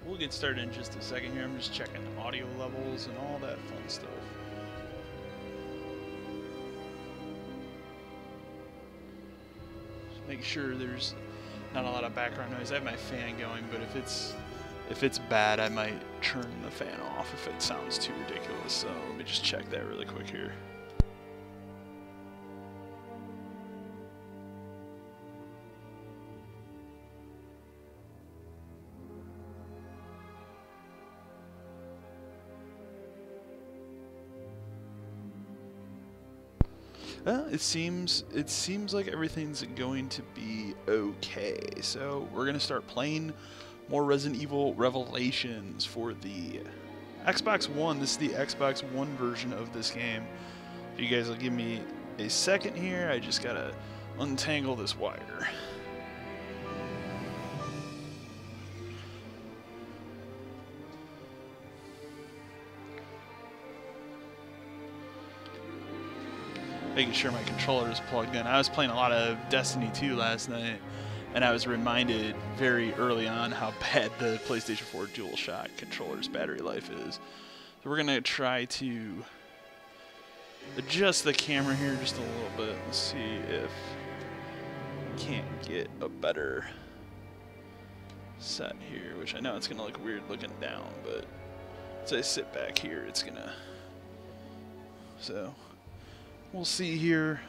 we'll get started in just a second here. I'm just checking audio levels and all that fun stuff. Just make sure there's not a lot of background noise. I have my fan going, but if it's bad, I might turn the fan off if it sounds too ridiculous. So let me just check that really quick here. It seems like everything's going to be okay. So we're gonna start playing more Resident Evil Revelations for the Xbox One. This is the Xbox One version of this game. If you guys will give me a second here, I just gotta untangle this wire. Making sure my controller is plugged in. I was playing a lot of Destiny 2 last night, and I was reminded very early on how bad the PlayStation 4 DualShock controller's battery life is. So we're gonna try to adjust the camera here just a little bit. Let's see if we can't get a better set here, which I know it's gonna look weird looking down, but as I sit back here, it's gonna, so we'll see here.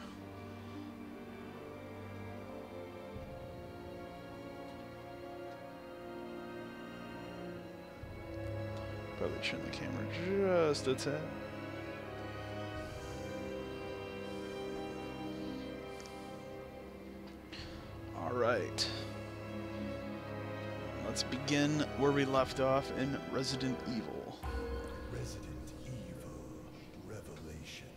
Probably turn the camera just a tad. All right. Let's begin where we left off in Resident Evil. Resident Evil Revelation.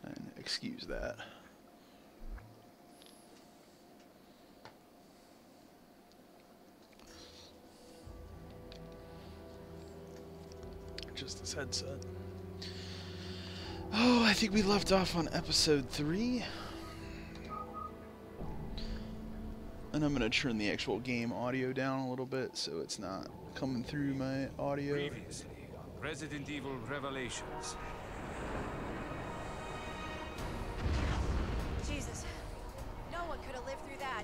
And excuse that. Just this headset. Oh, I think we left off on episode 3. And I'm going to turn the actual game audio down a little bit so it's not coming through my audio. Previously on Resident Evil Revelations. Jesus, no one could have lived through that.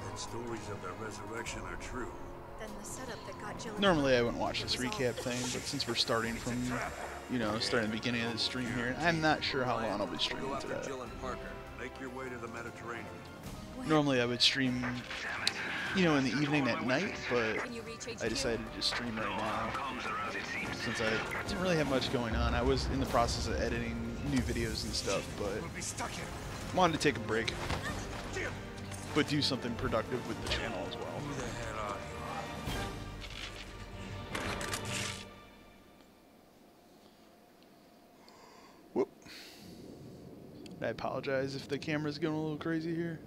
And stories of their resurrection are true. Then the setup that got Jill. Normally I wouldn't watch this recap thing, but since we're starting from, starting the beginning of the stream here, I'm not sure how long I'll be streaming today. Make your way to the Mediterranean. Normally I would stream, in the evening at night, but I decided to just stream right now since I didn't really have much going on. I was in the process of editing new videos and stuff, but wanted to take a break, but do something productive with the channel as well. Whoop. I apologize if the camera's going a little crazy here.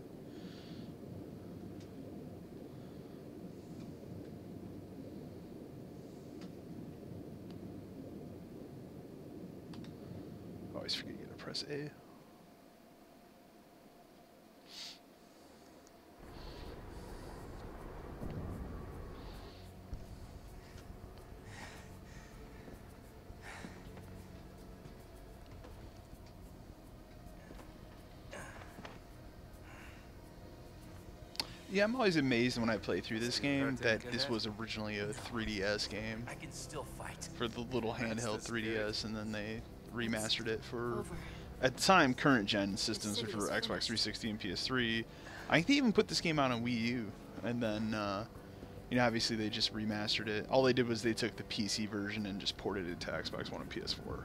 Always forget you gotta press A. Yeah, I'm always amazed when I play through this game that this was originally a 3DS game I can still fight. for the little handheld 3DS, and then they remastered it for, at the time, current gen systems, which were Xbox 360 and PS3. I think they even put this game out on Wii U, and then, obviously they just remastered it. All they did was they took the PC version and just ported it to Xbox One and PS4.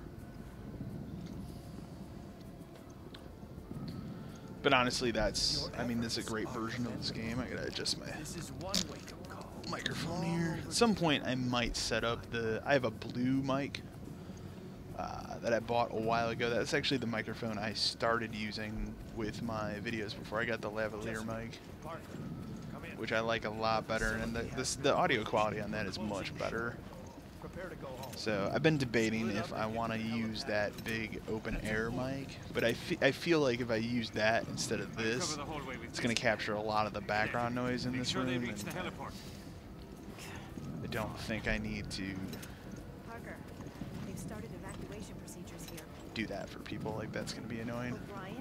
But honestly, this is a great version of this game. I gotta adjust my microphone here. At some point, I might set up I have a blue mic that I bought a while ago. That's actually the microphone I started using with my videos before I got the lavalier mic, which I like a lot better, and the audio quality on that is much better. Prepare to go home. So I've been debating if I want to use that big open air mic, but I feel like if I use that instead of this, it's going to capture a lot of the background noise in this room, and I don't think I need to Parker, they've started evacuation procedures here. do that for people. Like, that's going to be annoying. But Ryan?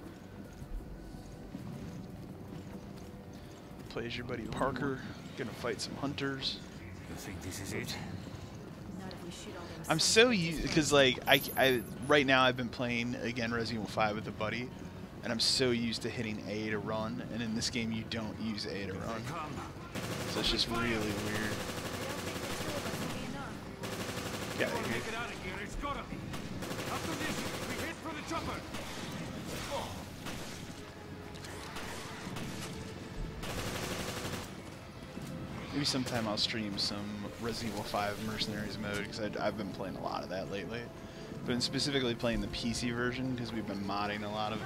Plays your buddy Parker, gonna fight some hunters. You think this is it? Not if we shoot all them I'm sons so of bitches used, first. because like I right now I've been playing again Resident Evil 5 with a buddy, and I'm so used to hitting A to run, and in this game you don't use A to run, so it's just really weird. I don't think the two of us will be enough. Get out of here. Get out of here. It's gotta be. After this, we hit for the chopper. Maybe sometime I'll stream some Resident Evil 5 Mercenaries mode, because I've been playing a lot of that lately. I've been specifically playing the PC version because we've been modding a lot of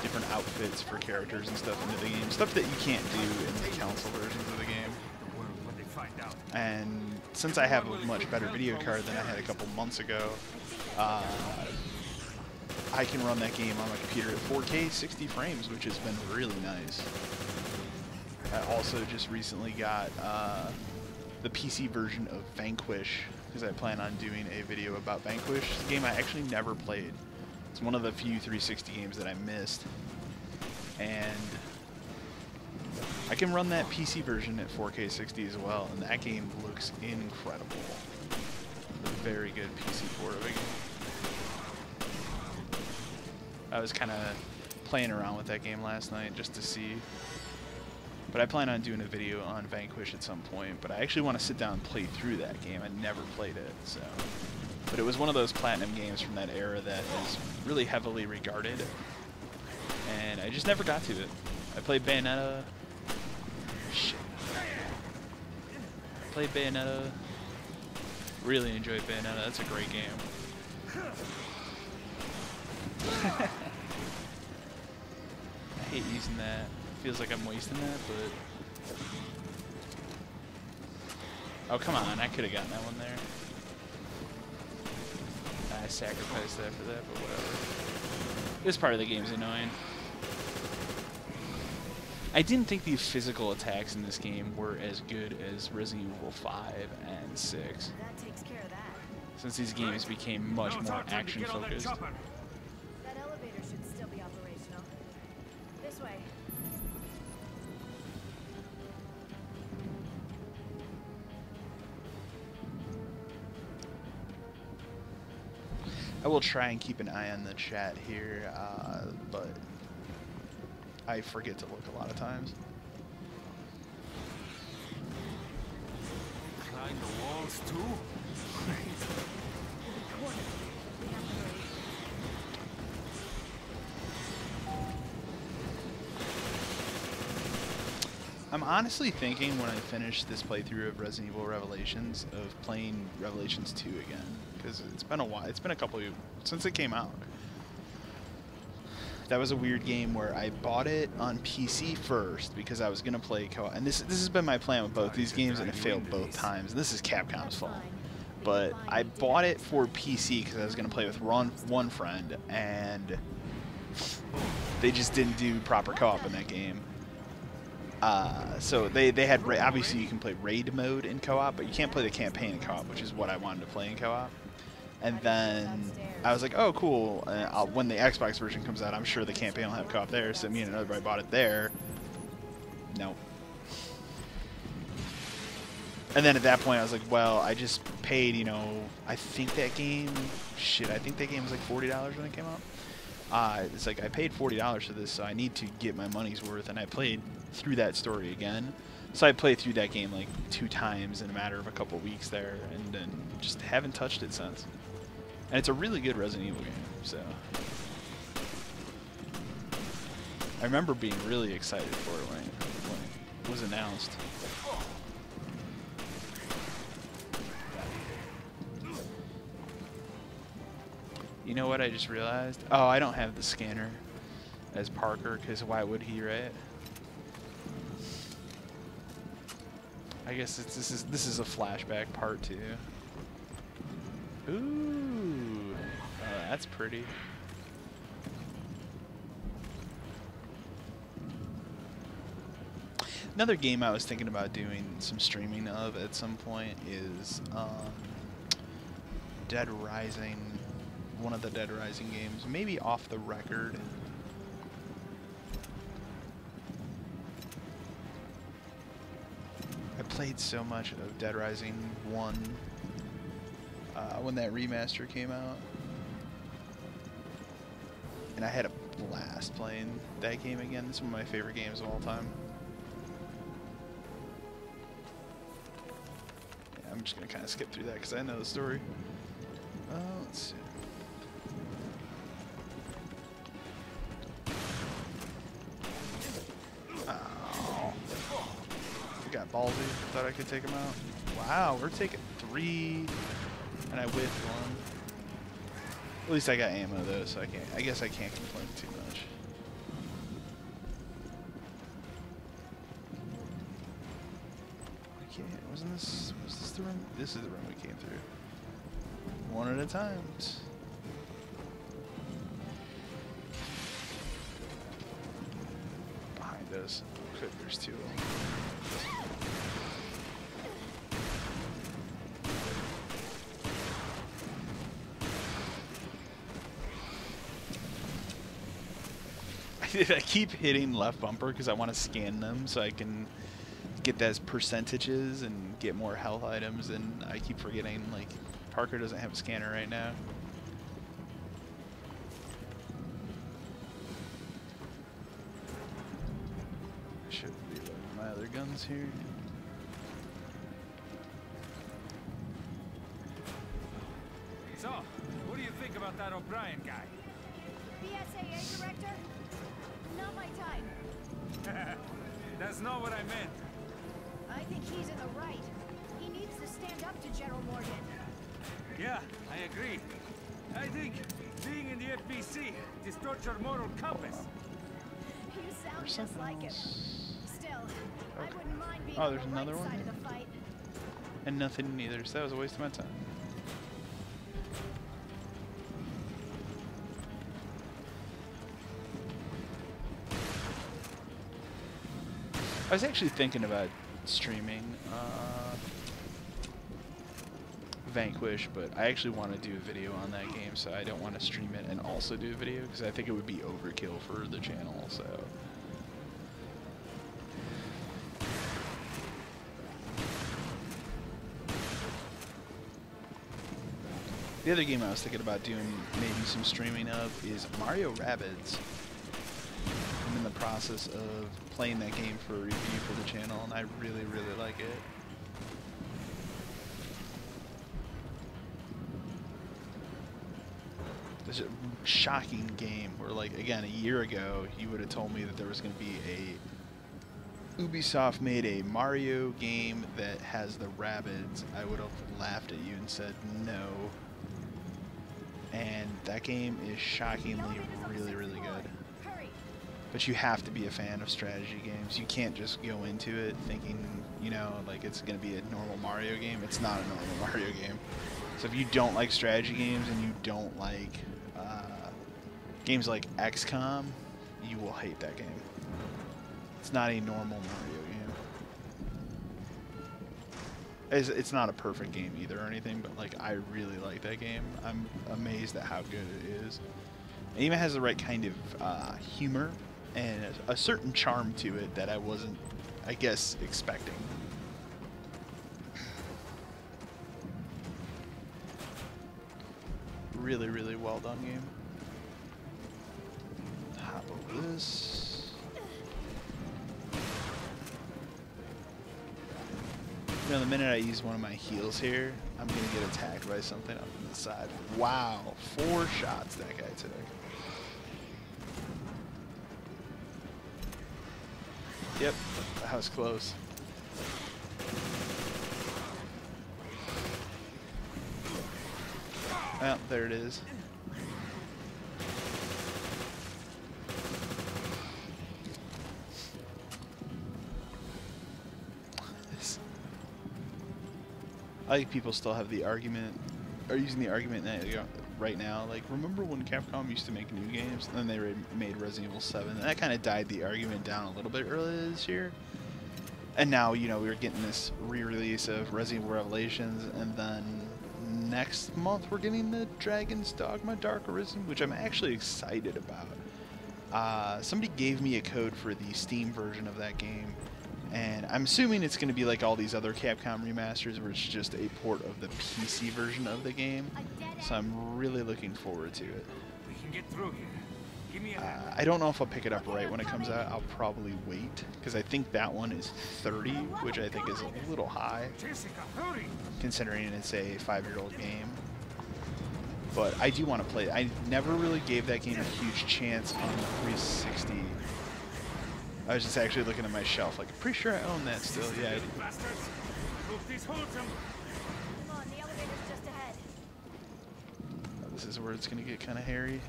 different outfits for characters and stuff into the game. Stuff that you can't do in the console versions of the game. The world when they find out. And since I have a much better video card than I had a couple months ago, I can run that game on my computer at 4K 60 frames, which has been really nice. I also just recently got the PC version of Vanquish, because I plan on doing a video about Vanquish. It's a game I actually never played. It's one of the few 360 games that I missed. And I can run that PC version at 4K 60 as well, and that game looks incredible. It's a very good PC port of a game. I was kind of playing around with that game last night just to see. But I plan on doing a video on Vanquish at some point, but I actually want to sit down and play through that game. I never played it, so. But it was one of those platinum games from that era that is really heavily regarded, and I just never got to it. I played Bayonetta. Shit. Played Bayonetta. Really enjoyed Bayonetta. That's a great game. I hate using that. Feels like I'm wasting that, but... Oh, come on. I could have gotten that one there. I sacrificed that for that, but whatever. This part of the game's annoying. I didn't think the physical attacks in this game were as good as Resident Evil 5 and 6. That takes care of that. Since these games became much more action-focused. That elevator should still be operational. This way. I will try and keep an eye on the chat here, but I forget to look a lot of times. Climb the walls too? I'm honestly thinking when I finish this playthrough of Resident Evil Revelations of playing Revelations 2 again, because it's been a while. It's been a couple of, since it came out. That was a weird game where I bought it on PC first because I was gonna play co-op, and this has been my plan with both these games, and it failed both times. And this is Capcom's fault. But I bought it for PC because I was gonna play with one friend, and they just didn't do proper co-op in that game. So they had, obviously you can play raid mode in co-op, but you can't play the campaign in co-op, which is what I wanted to play in co-op. And then I was like, oh, cool. When the Xbox version comes out, I'm sure the campaign will have co-op there. So me and another guy bought it there. No. And then at that point, I was like, well, I just paid, you know, I think that game was like $40 when it came out. It's like I paid $40 for this, so I need to get my money's worth. And I played through that story again. So I played through that game like 2 times in a matter of a couple weeks there, and then just haven't touched it since. And it's a really good Resident Evil game, so. I remember being really excited for it when it was announced. You know what I just realized? Oh, I don't have the scanner as Parker, because why would he, right? I guess this is a flashback part 2. Ooh. Oh, that's pretty. Another game I was thinking about doing some streaming of at some point is Dead Rising, one of the Dead Rising games, maybe off the record. I played so much of Dead Rising 1 when that remaster came out, and I had a blast playing that game again. It's one of my favorite games of all time. Yeah, I'm just gonna kind of skip through that because I know the story. Let's see. Oh, I got ballsy. Thought I could take him out. Wow, we're taking 3, and I whiffed 1. At least I got ammo though, so I guess I can't complain too much. Okay, was this the room? This is the room we came through. One at a time. Behind us. Good, there's 2 of them. I keep hitting left bumper because I want to scan them so I can get those percentages and get more health items, and I keep forgetting, like, Parker doesn't have a scanner right now. I should reload my other guns here. So, what do you think about that O'Brien guy? BSAA director? Not my type. That's not what I meant. I think he's in the right. He needs to stand up to General Morgan. Yeah, I agree. I think being in the FBC distorts your moral compass. You sound just like him. Still, I wouldn't mind being Oh, on there's the another right one side here? of the fight. And nothing neither, so that was a waste of my time. I was actually thinking about streaming Vanquish, but I actually want to do a video on that game, so I don't want to stream it and also do a video because I think it would be overkill for the channel. So the other game I was thinking about doing maybe some streaming of is Mario Rabbids. I'm in the process of playing that game for a review for the channel, and I really, really like it. It's a shocking game where, like, again, a year ago, you would have told me that there was going to be a Ubisoft made a Mario game that has the Rabbids. I would have laughed at you and said no. And that game is shockingly really, really good. But you have to be a fan of strategy games. You can't just go into it thinking, you know, like it's going to be a normal Mario game. It's not a normal Mario game. So if you don't like strategy games and you don't like games like XCOM, you will hate that game. It's not a normal Mario game. It's not a perfect game either or anything, but like I really like that game. I'm amazed at how good it is. It even has the right kind of humor and a certain charm to it that I wasn't, I guess, expecting. Really, really well done game. Hop over this. You know, the minute I use one of my heals here, I'm gonna get attacked by something up on the side. Wow, 4 shots that guy took. Yep, that was close. Well, there it is. I think people still have the argument are using the argument that right now, like, remember when Capcom used to make new games, and then they made Resident Evil 7, and that kind of died the argument down a little bit earlier this year. And now, you know, we're getting this re-release of Resident Evil Revelations, and then next month we're getting the Dragon's Dogma Dark Arisen, which I'm actually excited about. Somebody gave me a code for the Steam version of that game, and I'm assuming it's going to be like all these other Capcom remasters, where it's just a port of the PC version of the game. So I'm really looking forward to it. We can get through here. Give me a I don't know if I'll pick it up right when it comes out. I'll probably wait, because I think that one is 30, which I think is a little high, Jessica, hurry! considering it's a 5-year-old game. But I do want to play it. I never really gave that game a huge chance on the 360. I was just actually looking at my shelf, like, pretty sure I own that still. Yeah, I do. Bastards! Hope this holds them! Come on, the elevator's just ahead. This is where it's going to get kind of hairy.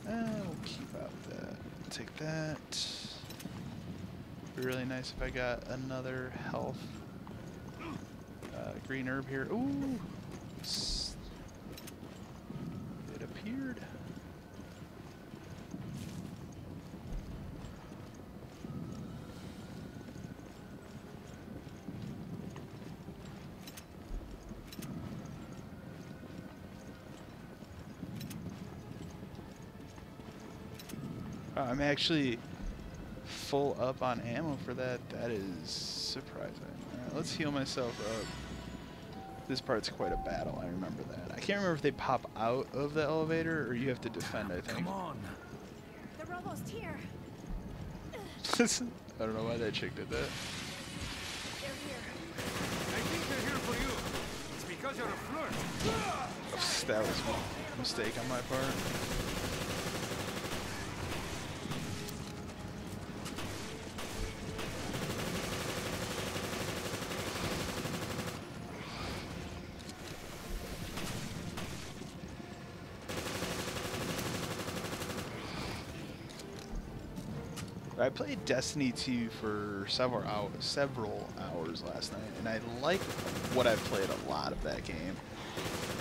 We'll keep out that. Take that. Be really nice if I got another health green herb here. Ooh! It appeared. I'm actually full up on ammo for that. That is surprising. Alright, let's heal myself up. This part's quite a battle, I remember that. I can't remember if they pop out of the elevator or you have to defend, I think. Come on! They're almost here. I don't know why that chick did that. They're here. I think they're here for you. It's because you're a flirt. That was a mistake on my part. I played Destiny 2 for several hours last night, and I like what I've played a lot of that game.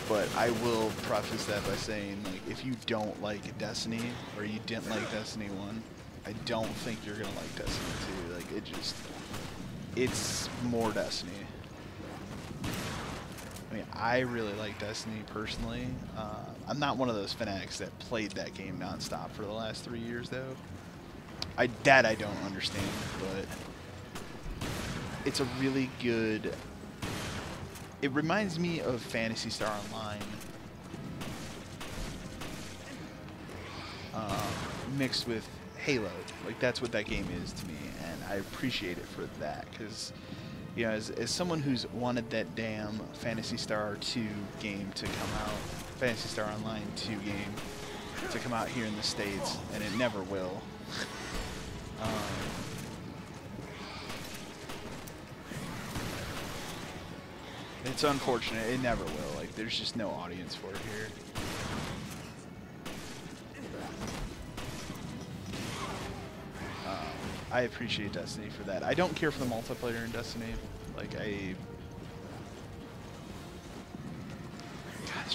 But I will preface that by saying, like, if you don't like Destiny, or you didn't like Destiny 1, I don't think you're gonna like Destiny 2. Like, it's more Destiny. I mean, I really like Destiny personally. I'm not one of those fanatics that played that game nonstop for the last 3 years, though. I don't understand, but it's a really good. It reminds me of Phantasy Star Online, mixed with Halo. Like, that's what that game is to me, and I appreciate it for that, because, you know, as someone who's wanted that damn Phantasy Star 2 game to come out, Phantasy Star Online 2 game to come out here in the States, and it never will. It's unfortunate. It never will. Like, there's just no audience for it here. I appreciate Destiny for that. I don't care for the multiplayer in Destiny. Like, God,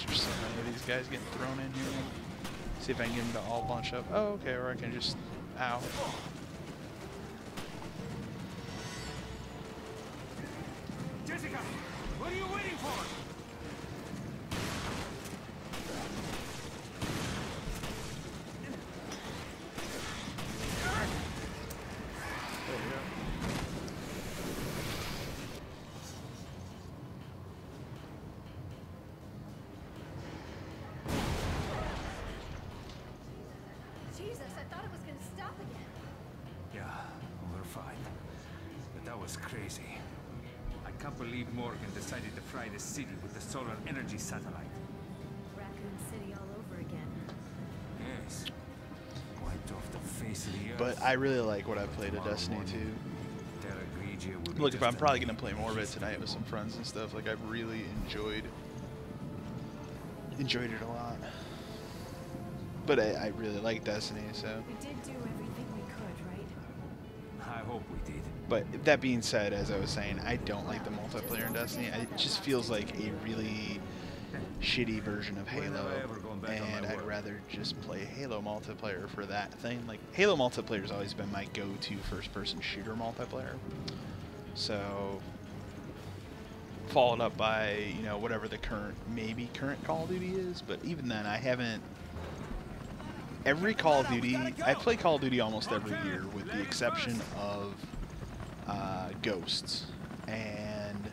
there's so many of these guys getting thrown in here. See if I can get them to all bunch up. Oh, okay, or I can just... Ow. Jessica, what are you waiting for? There you go. Jesus, I thought it was gonna stop again. Yeah, we're fine. But that was crazy. I can't believe Morgan decided to fry the city with the solar energy satellite. Raccoon City all over again. Yes. Wiped off the face of the earth. But I really like what I played of Destiny 2. Look, if I'm probably going to play more of it tonight with some friends and stuff, like, I've really enjoyed it a lot. But I really like Destiny, so. We did do everything we could, right? I hope we did. But that being said, as I was saying, I don't like the multiplayer in Destiny. It just feels like a really shitty version of Halo, and I'd rather just play Halo multiplayer for that thing. Like, Halo multiplayer has always been my go-to first-person shooter multiplayer. So, followed up by, you know, whatever the current Call of Duty is, but even then, I haven't... Every Call of Duty, I play Call of Duty almost every year, with the exception of Ghosts. And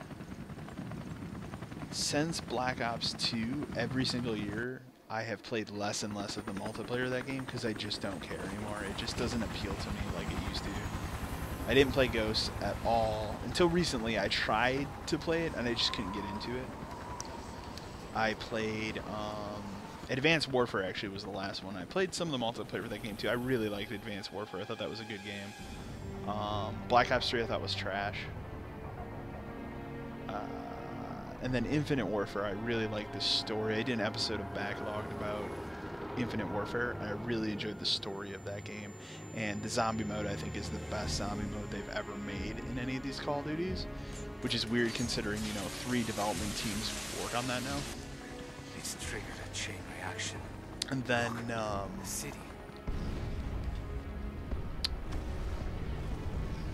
since Black Ops 2, every single year, I have played less and less of the multiplayer of that game because I just don't care anymore. It just doesn't appeal to me like it used to. I didn't play Ghosts at all. Until recently, I tried to play it, and I just couldn't get into it. I played... Advanced Warfare actually was the last one. I played some of the multiplayer for that game too. I really liked Advanced Warfare. I thought that was a good game. Black Ops 3 I thought was trash. And then Infinite Warfare, I really liked the story. I did an episode of Backlogged about Infinite Warfare, and I really enjoyed the story of that game. And the zombie mode, I think, is the best zombie mode they've ever made in any of these Call of Duties, which is weird considering, you know, 3 development teams work on that now. It's triggered a chain reaction. And then, The city.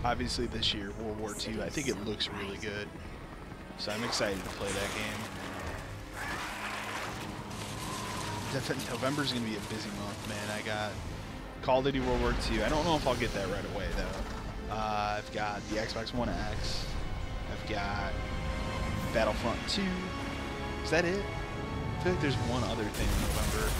obviously this year, World War II, I think it looks really good. So I'm excited to play that game. November's going to be a busy month, man. I got Call of Duty World War II. I don't know if I'll get that right away, though. I've got the Xbox One X. I've got Battlefront 2. Is that it? I feel like there's one other thing in November.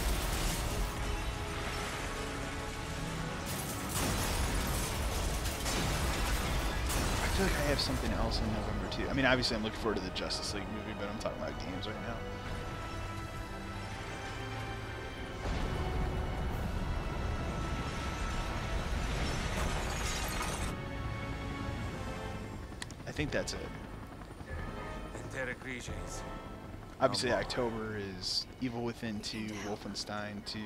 I feel like I have something else in November too. I mean, obviously I'm looking forward to the Justice League movie, but I'm talking about games right now. I think that's it. Obviously, October is Evil Within 2, Wolfenstein 2,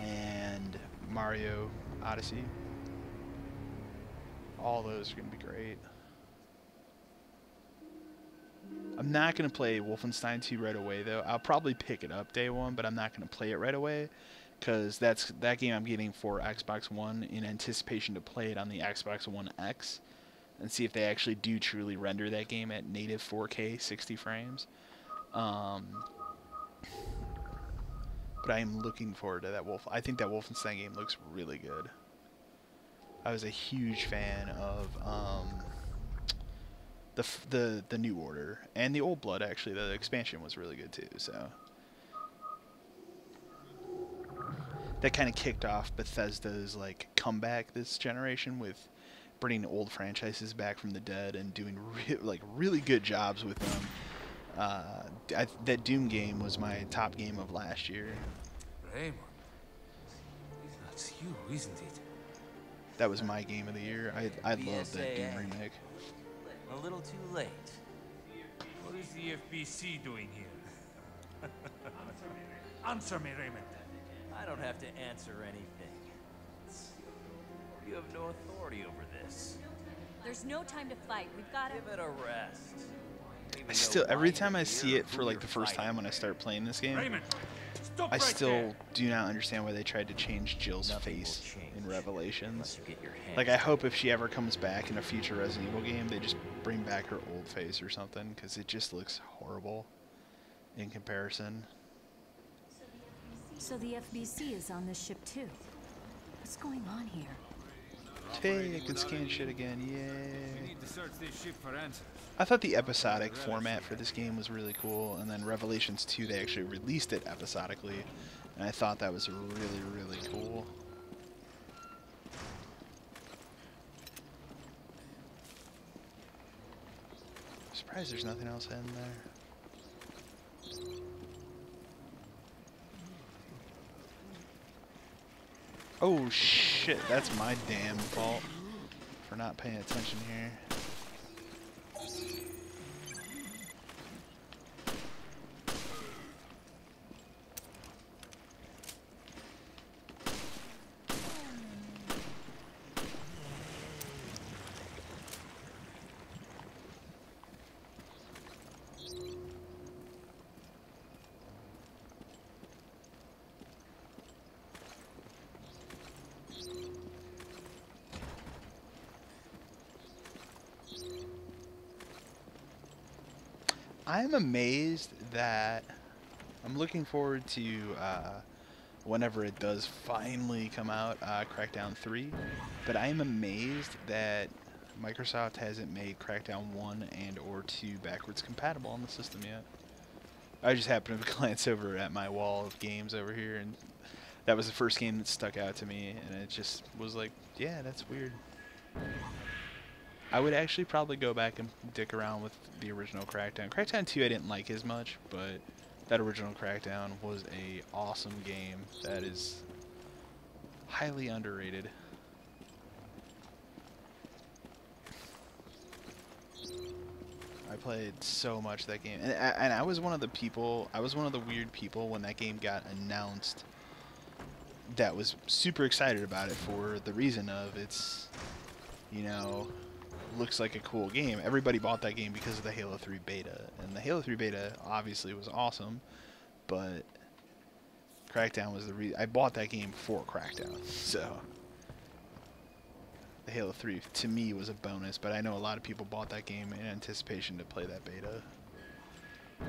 and Mario Odyssey. All those are going to be great. I'm not going to play Wolfenstein 2 right away, though. I'll probably pick it up day one, but I'm not going to play it right away, because that game I'm getting for Xbox One in anticipation to play it on the Xbox One X, and see if they actually do truly render that game at native 4K 60 frames. But I am looking forward to that I think that Wolfenstein game looks really good. I was a huge fan of the New Order and the Old Blood. Actually, the expansion was really good too. So that kind of kicked off Bethesda's like comeback this generation with bringing old franchises back from the dead and doing really good jobs with them. That Doom game was my top game of last year. Raymond, that's you, isn't it? That was my game of the year. I love that Doom remake. A little too late. What is the FBC doing here? Answer me, Raymond. I don't have to answer anything. You have no authority over this. There's no time to fight. We've got to... Give it a rest. Every time I see it for like the first time when I start playing this game, Raymond, stop I right still there. do not understand why they tried to change Jill's face in Revelations. Unless you get your hands Like, I hope if she ever comes back in a future Resident Evil game, they just bring back her old face or something, because it just looks horrible in comparison. So the FBC is on this ship too. What's going on here? Hey, I can scan shit again, We yay. need to search this ship for answers. I thought the episodic format for this game was really cool, and then Revelations 2, they actually released it episodically, and I thought that was really, really cool. I'm surprised there's nothing else in there. Oh shit, that's my damn fault for not paying attention here. I'm amazed that I'm looking forward to whenever it does finally come out, Crackdown 3. But I am amazed that Microsoft hasn't made Crackdown 1 and or 2 backwards compatible on the system yet. I just happened to glance over at my wall of games over here, and that was the first game that stuck out to me, and it just was like, yeah, that's weird. I would actually probably go back and dick around with the original Crackdown. Crackdown 2 I didn't like as much, but that original Crackdown was a awesome game that is highly underrated. I played so much that game, and I was one of the people, I was one of the weird people when that game got announced that was super excited about it for the reason of it's, you know, looks like a cool game. Everybody bought that game because of the Halo 3 beta, and the Halo 3 beta obviously was awesome, but Crackdown was the reason. I bought that game for Crackdown, so the Halo 3 to me was a bonus, but I know a lot of people bought that game in anticipation to play that beta. I'm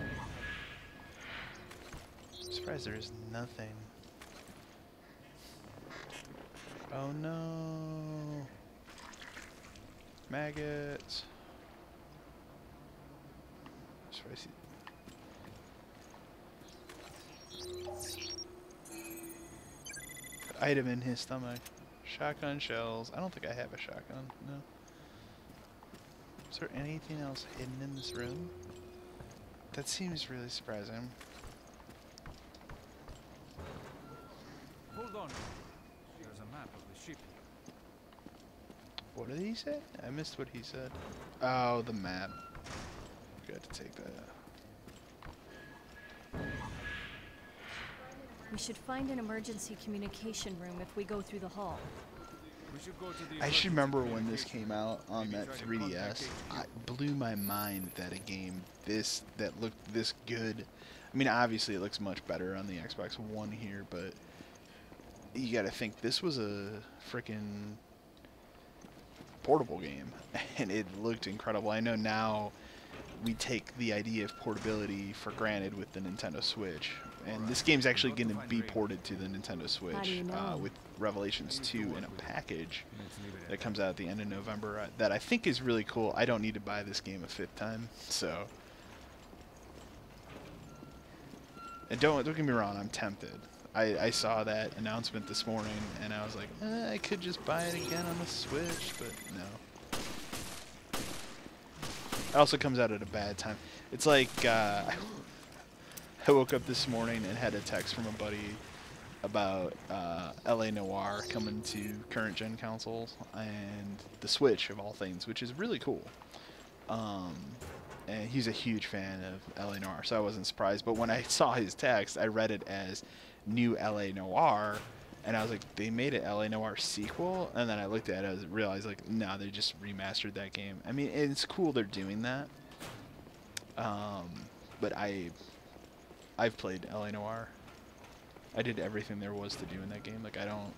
surprised there is nothing. Oh no. Maggots. Spicy. Item in his stomach. Shotgun shells. I don't think I have a shotgun. No. Is there anything else hidden in this room? That seems really surprising. Hold on. Here's a map of the ship. What did he say? I missed what he said. Oh, the map. Got to take that out. We should find an emergency communication room if we go through the hall. We should go to the I should emergency remember when this communication. came out on Maybe that try to contact 3DS. HQ. It blew my mind that a game that looked this good. I mean, obviously it looks much better on the Xbox One here, but you got to think this was a freaking portable game, and it looked incredible. I know now we take the idea of portability for granted with the Nintendo Switch, and this game's actually going to be ported to the Nintendo Switch you know? with Revelations 2 in a package Let's leave it at that comes out at the end of November that I think is really cool. I don't need to buy this game a 5th time, so. And don't get me wrong, I'm tempted. I saw that announcement this morning, and I was like, I could just buy it again on the Switch, but no. It also comes out at a bad time. It's like, I woke up this morning and had a text from a buddy about LA Noire coming to current gen consoles and the Switch of all things, which is really cool. And he's a huge fan of LA Noire, so I wasn't surprised. But when I saw his text, I read it as new LA Noire, and I was like, they made an LA Noire sequel? And then I looked at it and realized, like, no, they just remastered that game. I mean, it's cool they're doing that. But I've played LA Noire. I did everything there was to do in that game. Like, I don't...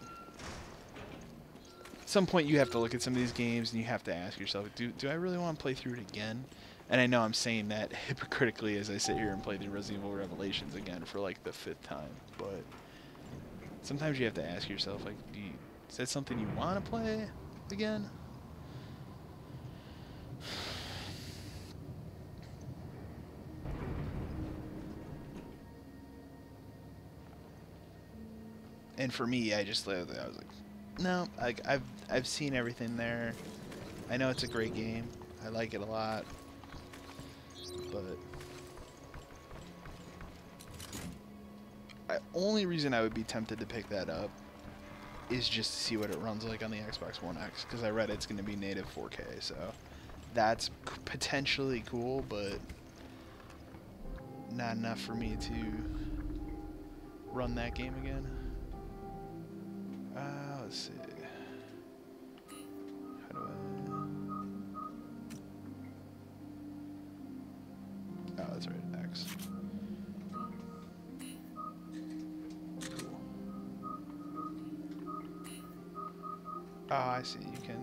At some point, you have to look at some of these games, and you have to ask yourself, do I really want to play through it again? And I know I'm saying that hypocritically as I sit here and play the Resident Evil Revelations again for, like, the 5th time. But sometimes you have to ask yourself, like, is that something you want to play again? And for me, I was like, no, I've seen everything there. I know it's a great game. I like it a lot. But the only reason I would be tempted to pick that up is just to see what it runs like on the Xbox One X, because I read it's going to be native 4K, so that's potentially cool, but not enough for me to run that game again. Let's see. How do I... Oh, that's right, X. Cool. Oh, I see, you can...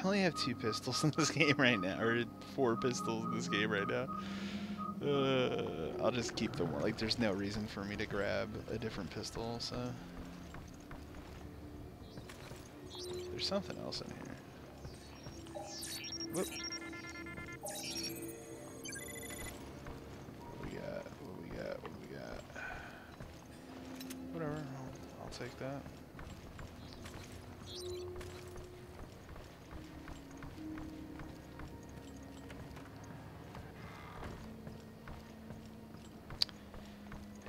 only have 2 pistols in this game right now, or 4 pistols in this game right now. I'll just keep the one. Like, there's no reason for me to grab a different pistol, so. There's something else in here. Whoop. What we got? What we got? What we got? Whatever. I'll take that.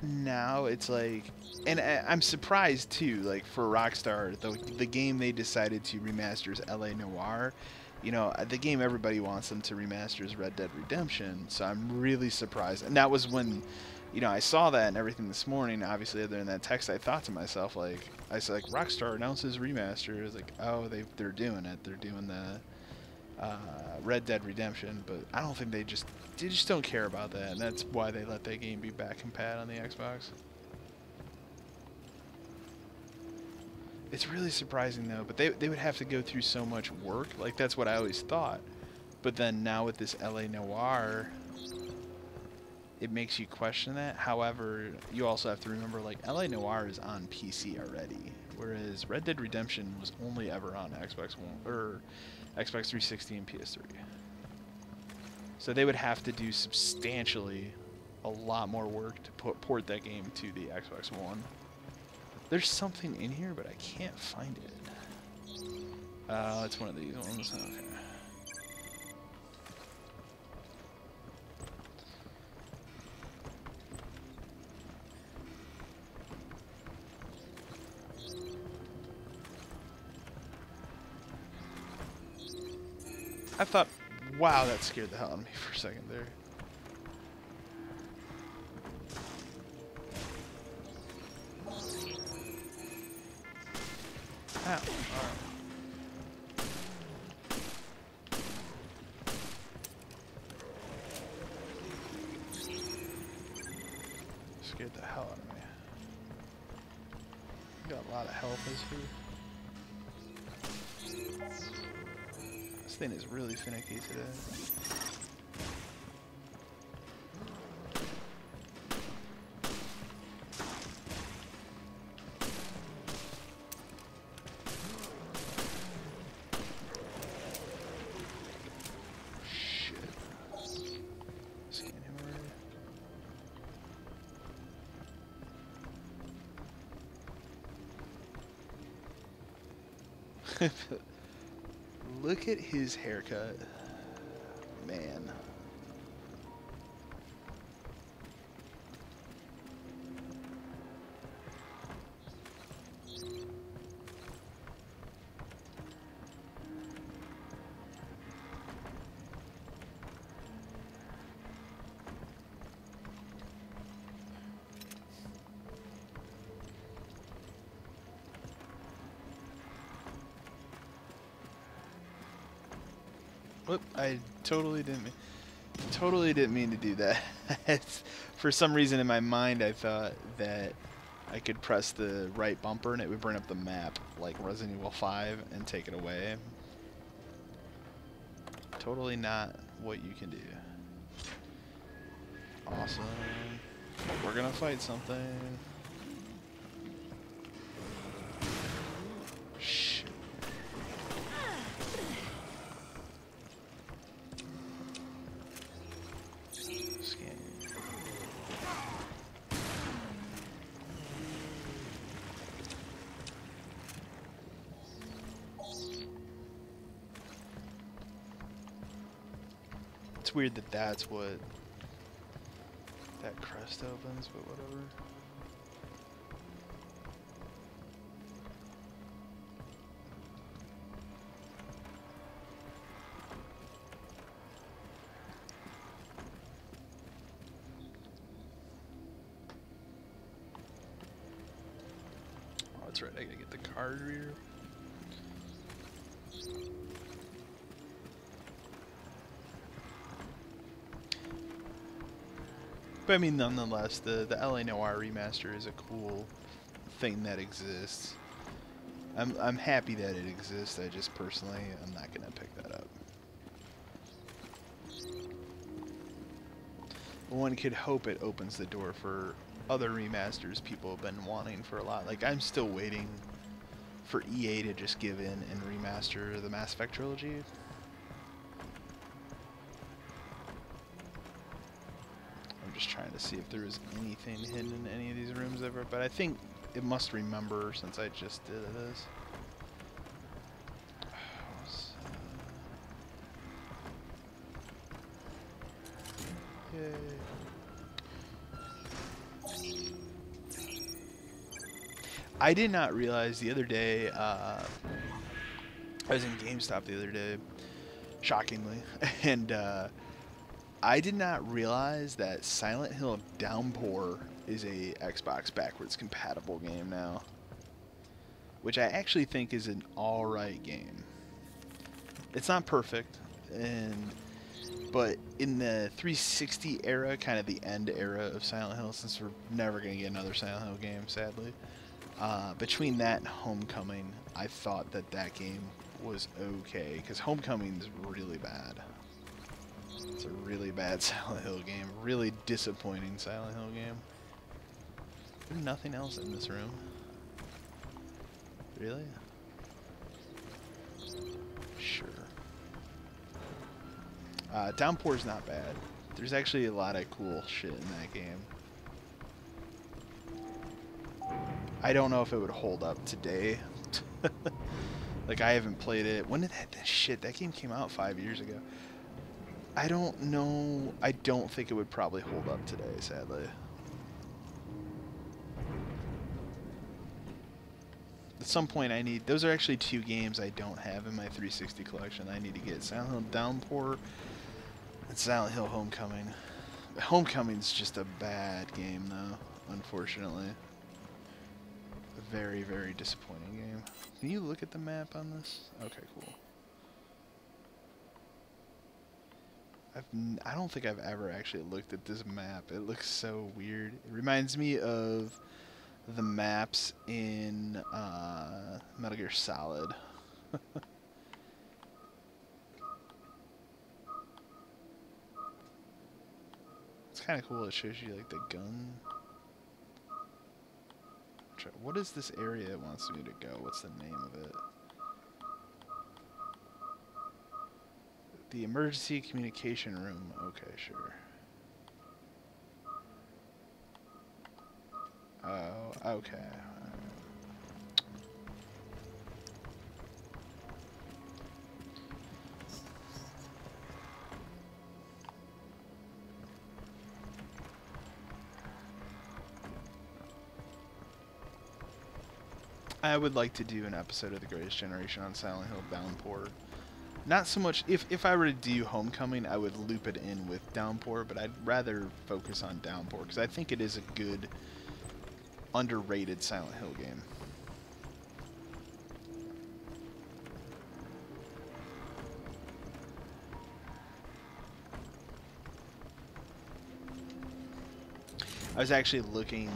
Now it's like, and I'm surprised too, like for Rockstar, the game they decided to remaster is LA Noire. You know, the game everybody wants them to remaster is Red Dead Redemption, so I'm really surprised. And that was when, you know, I saw that and everything this morning. Obviously, other than that text, I thought to myself, like, I said, like, Rockstar announces remaster. It's like, oh, they're doing it. They're doing the Red Dead Redemption, but I don't think they just don't care about that, and that's why they let that game be back compat on the Xbox. It's really surprising though, but they would have to go through so much work. Like, that's what I always thought. But then now with this LA Noire, it makes you question that. However, you also have to remember, like, LA Noire is on PC already, whereas Red Dead Redemption was only ever on Xbox One or Xbox 360 and PS3. So they would have to do substantially a lot more work to port that game to the Xbox One. There's something in here, but I can't find it. It's one of these ones. Okay. I thought, wow, that scared the hell out of me for a second there. Ow. Alright. Scared the hell out of me. Got a lot of health this here. This thing is really finicky today. Look at his haircut, man. Whoop, I totally didn't mean to do that. For some reason in my mind I thought that I could press the right bumper and it would bring up the map like Resident Evil 5 and take it away. Totally not what you can do. Awesome. We're gonna fight something. It's weird that that's what that crest opens, but whatever. Oh, that's right, I gotta get the card reader. But I mean, nonetheless, the LA Noire remaster is a cool thing that exists. I'm happy that it exists. I just personally, I'm not gonna pick that up. One could hope it opens the door for other remasters people have been wanting for a lot. Like, I'm still waiting for EA to just give in and remaster the Mass Effect trilogy. I'm just trying to see if there was anything hidden in any of these rooms ever, but I think it must remember since I just did this. Yay. I did not realize the other day, I was in GameStop the other day, shockingly, and I did not realize that Silent Hill Downpour is a Xbox backwards compatible game now, which I actually think is an alright game. It's not perfect, but in the 360 era, kind of the end era of Silent Hill, since we're never going to get another Silent Hill game, sadly, between that and Homecoming, I thought that that game was okay, because Homecoming's really bad. It's a really bad Silent Hill game. Really disappointing Silent Hill game. There's nothing else in this room. Really? Sure. Downpour's not bad. There's actually a lot of cool shit in that game. I don't know if it would hold up today. Like, I haven't played it. When did that game came out 5 years ago. I don't know. I don't think it would probably hold up today, sadly. At some point I need... Those are actually two games I don't have in my 360 collection. I need to get Silent Hill Downpour and Silent Hill Homecoming. Homecoming's just a bad game, though, unfortunately. A very, very disappointing game. Can you look at the map on this? Okay, cool. I don't think I've ever actually looked at this map. It looks so weird. It reminds me of the maps in Metal Gear Solid. It's kind of cool. It shows you like the gun. What is this area it wants me to go? What's the name of it? The emergency communication room. Okay, sure. Oh, okay. I would like to do an episode of The Greatest Generation on Silent Hill Downpour. Not so much, if I were to do Homecoming, I would loop it in with Downpour, but I'd rather focus on Downpour, because I think it is a good, underrated Silent Hill game. I was actually looking,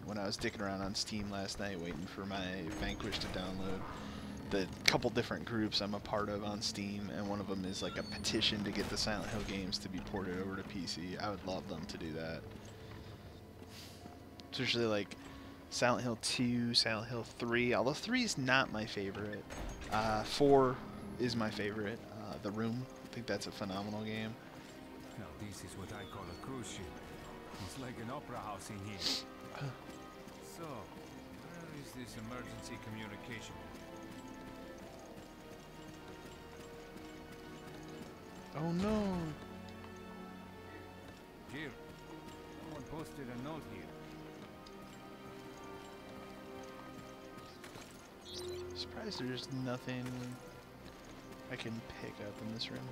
when I was dicking around on Steam last night, waiting for my Vanquish to download, the couple different groups I'm a part of on Steam, and one of them is like a petition to get the Silent Hill games to be ported over to PC. I would love them to do that. Especially like Silent Hill 2, Silent Hill 3, although 3 is not my favorite. 4 is my favorite. The Room, I think that's a phenomenal game. Now this is what I call a cruise ship. It's like an opera house in here. So, where is this emergency communication? Oh no! Jill, someone posted a note here. Surprised there's nothing I can pick up in this room.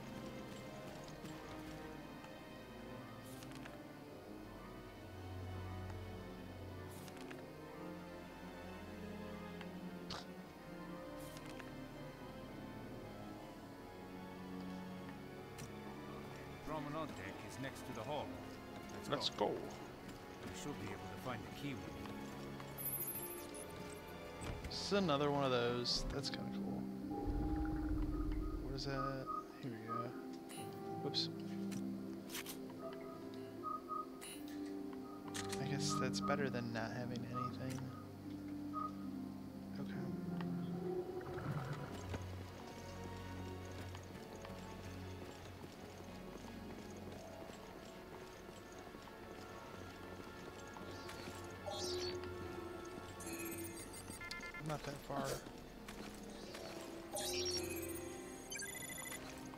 Promenade deck is next to the hall. Let's go. We should be able to find the key we need. This is another one of those. That's kind of cool. What is that? Here we go. Whoops. I guess that's better than not having anything. Okay. Not that far.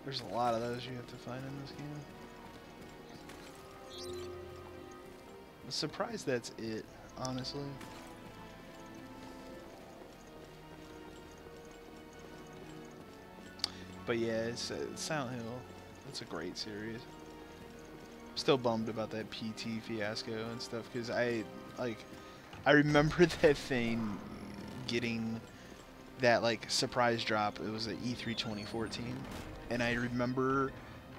There's a lot of those you have to find in this game. I'm surprised that's it, honestly. But yeah, it's Silent Hill. It's a great series. Still bummed about that PT fiasco and stuff, because I remember that thing getting that like surprise drop. It was at E3 2014, and I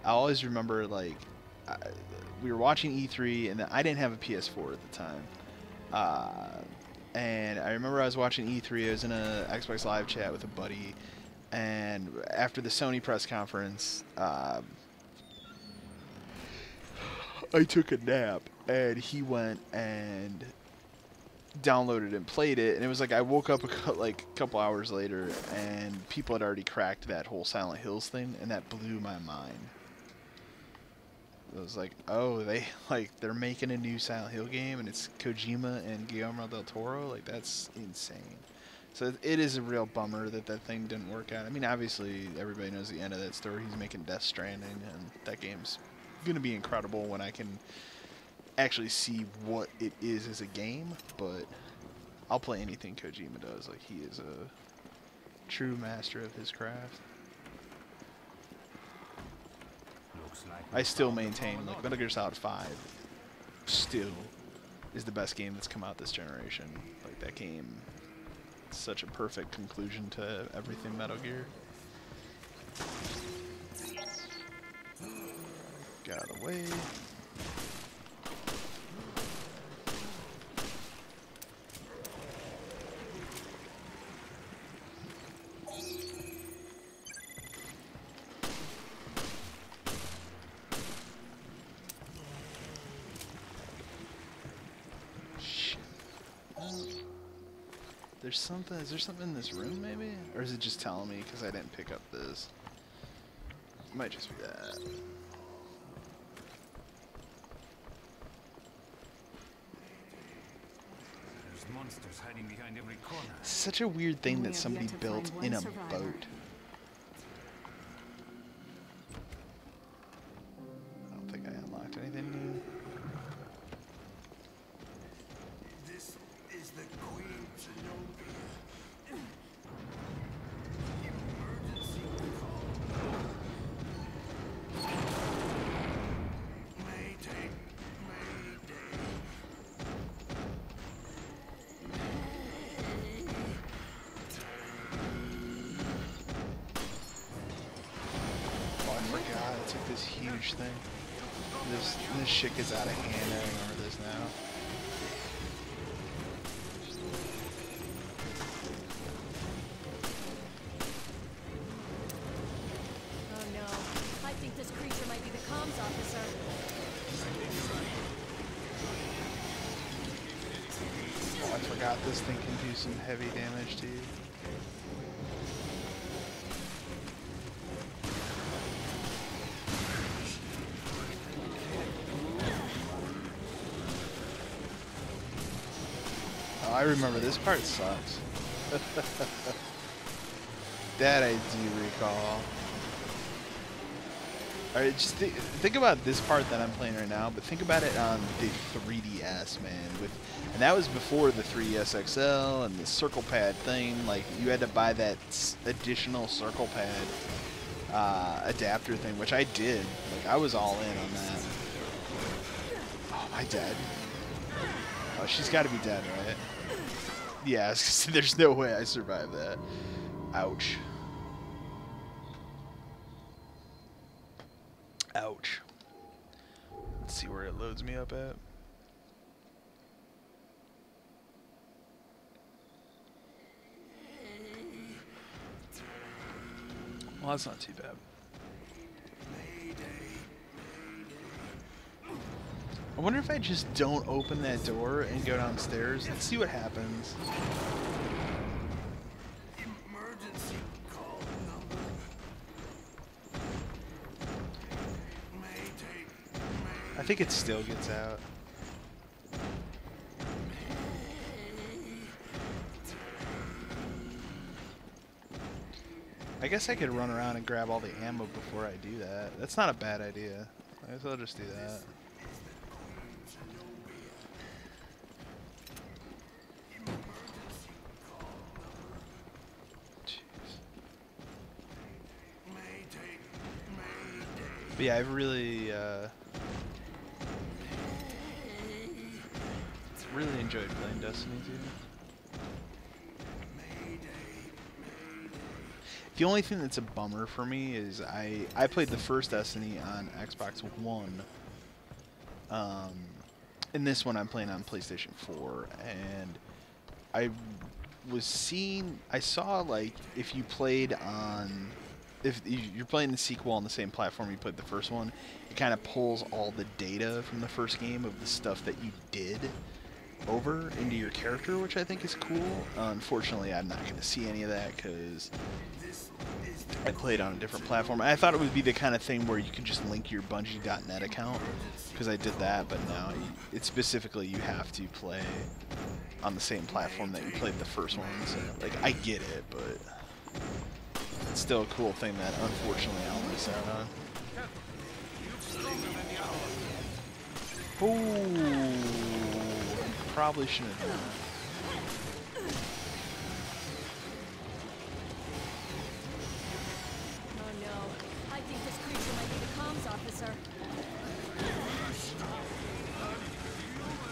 always remember like we were watching E3, and I didn't have a PS4 at the time, and I remember I was watching E3. I was in a Xbox Live chat with a buddy, and after the Sony press conference, I took a nap, and he went and downloaded and played it, and it was like I woke up a couple hours later, and people had already cracked that whole Silent Hills thing, and that blew my mind. It was like, oh, they're making a new Silent Hill game, and it's Kojima and Guillermo del Toro. Like, that's insane. So it is a real bummer that that thing didn't work out. I mean, obviously everybody knows the end of that story. He's making Death Stranding, and that game's gonna be incredible when I can actually see what it is as a game. But I'll play anything Kojima does. Like, he is a true master of his craft. I still maintain, like, Metal Gear Solid 5 still is the best game that's come out this generation. Like, that game is such a perfect conclusion to everything Metal Gear. Get out of the way. There's something. Is there something in this room, maybe? Or is it just telling me because I didn't pick up this? It might just be that. There's monsters hiding behind every corner. It's such a weird thing that somebody built in a boat. I don't think I unlocked anything new. This is the Queen Zenobia. Emergency call. Mayday. Mayday. Oh, I forgot. It's like this huge thing. This shit gets out of hand. I remember this now. Oh no. I think this creature might be the comms officer. Oh, I forgot this thing can do some heavy damage to you. Oh, I remember this part sucks. That I do recall. Alright, just think about this part that I'm playing right now, but think about it on the 3DS, man. And that was before the 3DS XL and the circle pad thing. Like, you had to buy that additional circle pad adapter thing, which I did. Like, I was all in on that. Oh, am I dead? Oh, she's got to be dead, right? Yeah, there's no way I survived that. Ouch. Ouch. Let's see where it loads me up at. Well, that's not too bad. I wonder if I just don't open that door and go downstairs. Let's see what happens. Emergency call number. Mayday. I think it still gets out. I guess I could run around and grab all the ammo before I do that. That's not a bad idea. I guess I'll just do that. But yeah, I've really enjoyed playing Destiny 2. The only thing that's a bummer for me is I played the first Destiny on Xbox One. And this one I'm playing on PlayStation 4, and I saw like if you played on, if you're playing the sequel on the same platform you played the first one, it kind of pulls all the data from the first game of the stuff that you did over into your character, which I think is cool. Unfortunately, I'm not going to see any of that because I played on a different platform. I thought it would be the kind of thing where you could just link your Bungie.net account, because I did that, but no, it's specifically you have to play on the same platform that you played the first one. So, like, I get it, but it's still a cool thing that unfortunately I'll miss out on. Ooh, probably shouldn't have done that.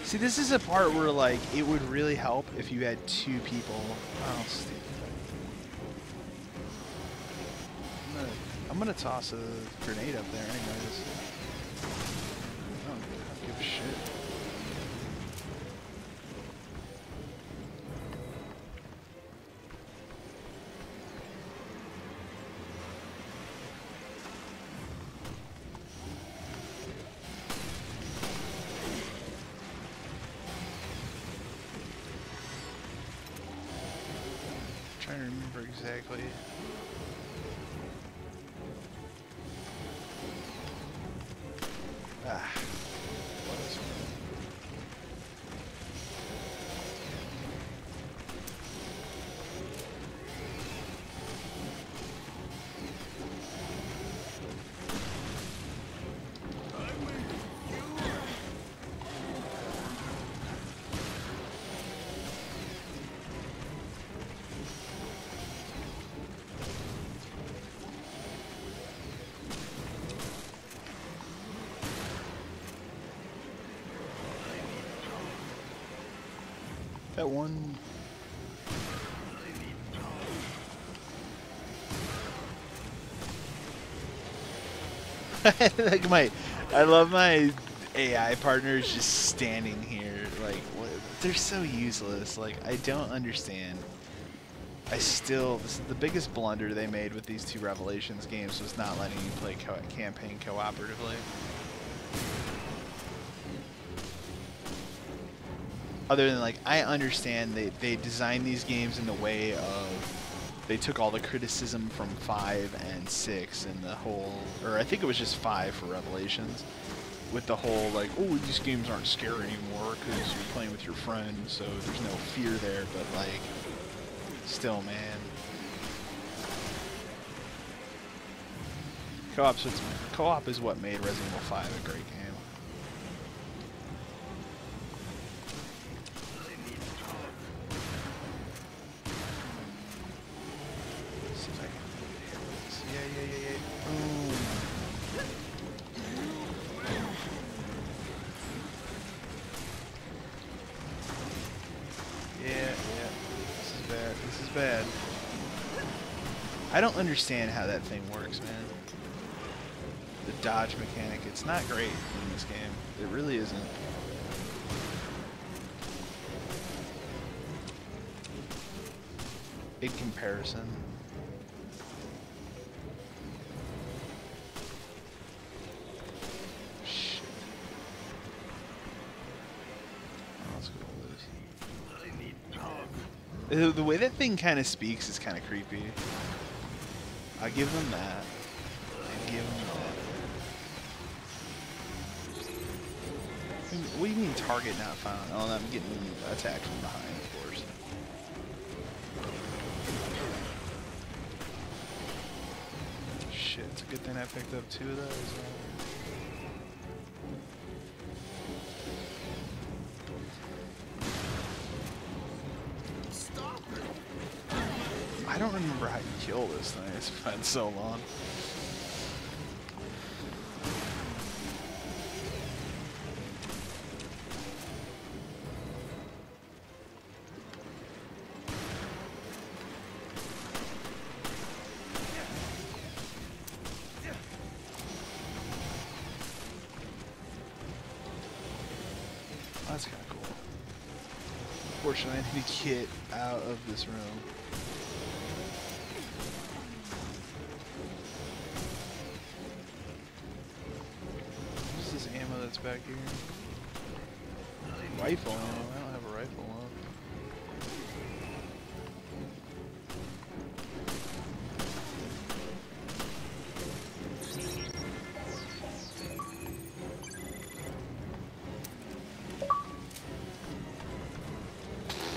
See, this is a part where, like, it would really help if you had two people. Oh, stupid. I'm gonna toss a grenade up there anyways. I don't give a shit. Trying to remember exactly. Ah. What is it? That one. Like I love my AI partners just standing here. Like, what, they're so useless. Like, I don't understand. This is the biggest blunder they made with these two Revelations games, was not letting you play campaign cooperatively. Other than, like, I understand they designed these games in the way of, they took all the criticism from 5 and 6 and the whole, or I think it was just 5 for Revelations, with the whole, like, oh, these games aren't scary anymore because you're playing with your friends, so there's no fear there, but, like, still, man. Co-op is what made Resident Evil 5 a great game. Bad. I don't understand how that thing works, man. The dodge mechanic, it's not great in this game. It really isn't. In comparison. The way that thing kind of speaks is kind of creepy. I'll give them that. I'll give them that. What do you mean target not found? Oh, I'm getting attacked from behind, of course. Shit, it's a good thing I picked up 2 of those. I don't remember how you kill this thing. It's been so long. That's kind of cool. Fortunately, I need to get out of this room. That's back here. Rifle ammo. I don't have a rifle on.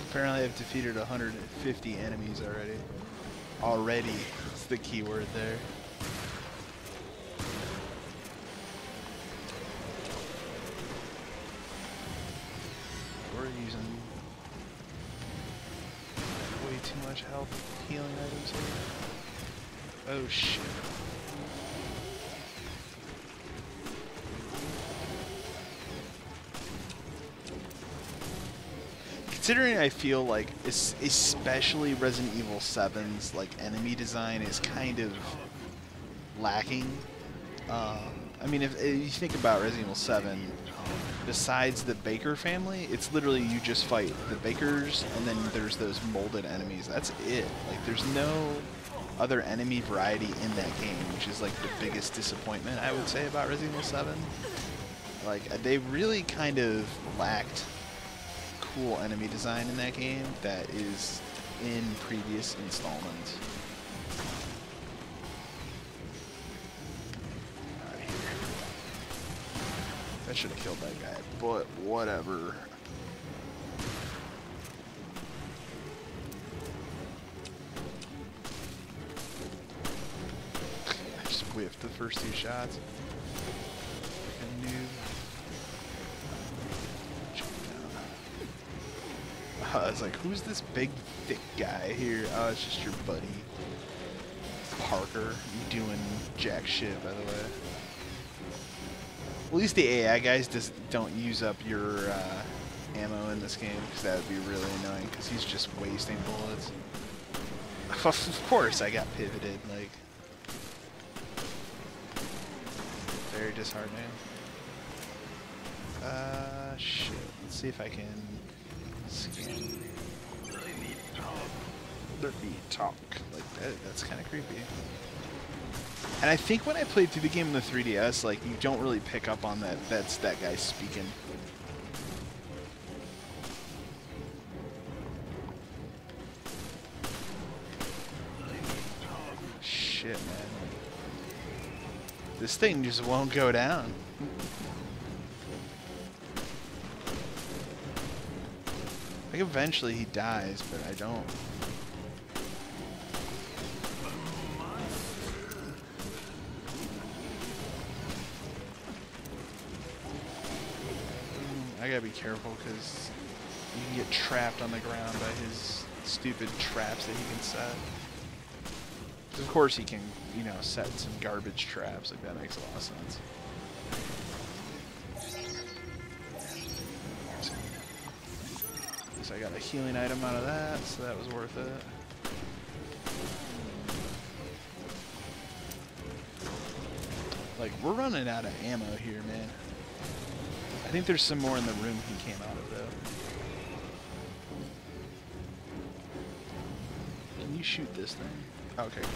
Apparently I've defeated 150 enemies already. Already is the key word there. Using way too much health healing items here. Oh shit. Considering I feel like especially Resident Evil 7's like enemy design is kind of lacking. I mean, if you think about Resident Evil 7, besides the Baker family, it's literally you just fight the Bakers, and then there's those molded enemies. That's it. Like, there's no other enemy variety in that game, which is like the biggest disappointment, I would say, about Resident Evil 7. Like, they really kind of lacked cool enemy design in that game that is in previous installments. I should have killed that guy, but whatever. I just whiffed the first 2 shots. Like a noob. I was like, who's this big, thick guy here? Oh, it's just your buddy, Parker. You doing jack shit, by the way. At least the AI guys just don't use up your ammo in this game, because that would be really annoying, because he's just wasting bullets. Of course I got pivoted, like, very disheartening. Shit, let's see if I can scan. Let me talk. Like, that's kind of creepy. And I think when I played through the game in the 3DS, like, you don't really pick up on that. That's that guy speaking. Shit, man. This thing just won't go down. I think eventually he dies, but I don't. I gotta be careful, because you can get trapped on the ground by his stupid traps that he can set. Of course he can, you know, set some garbage traps. Like, that makes a lot of sense. So I got a healing item out of that, so that was worth it. Like, we're running out of ammo here, man. I think there's some more in the room he came out of, though. Can you shoot this thing? Okay, cool.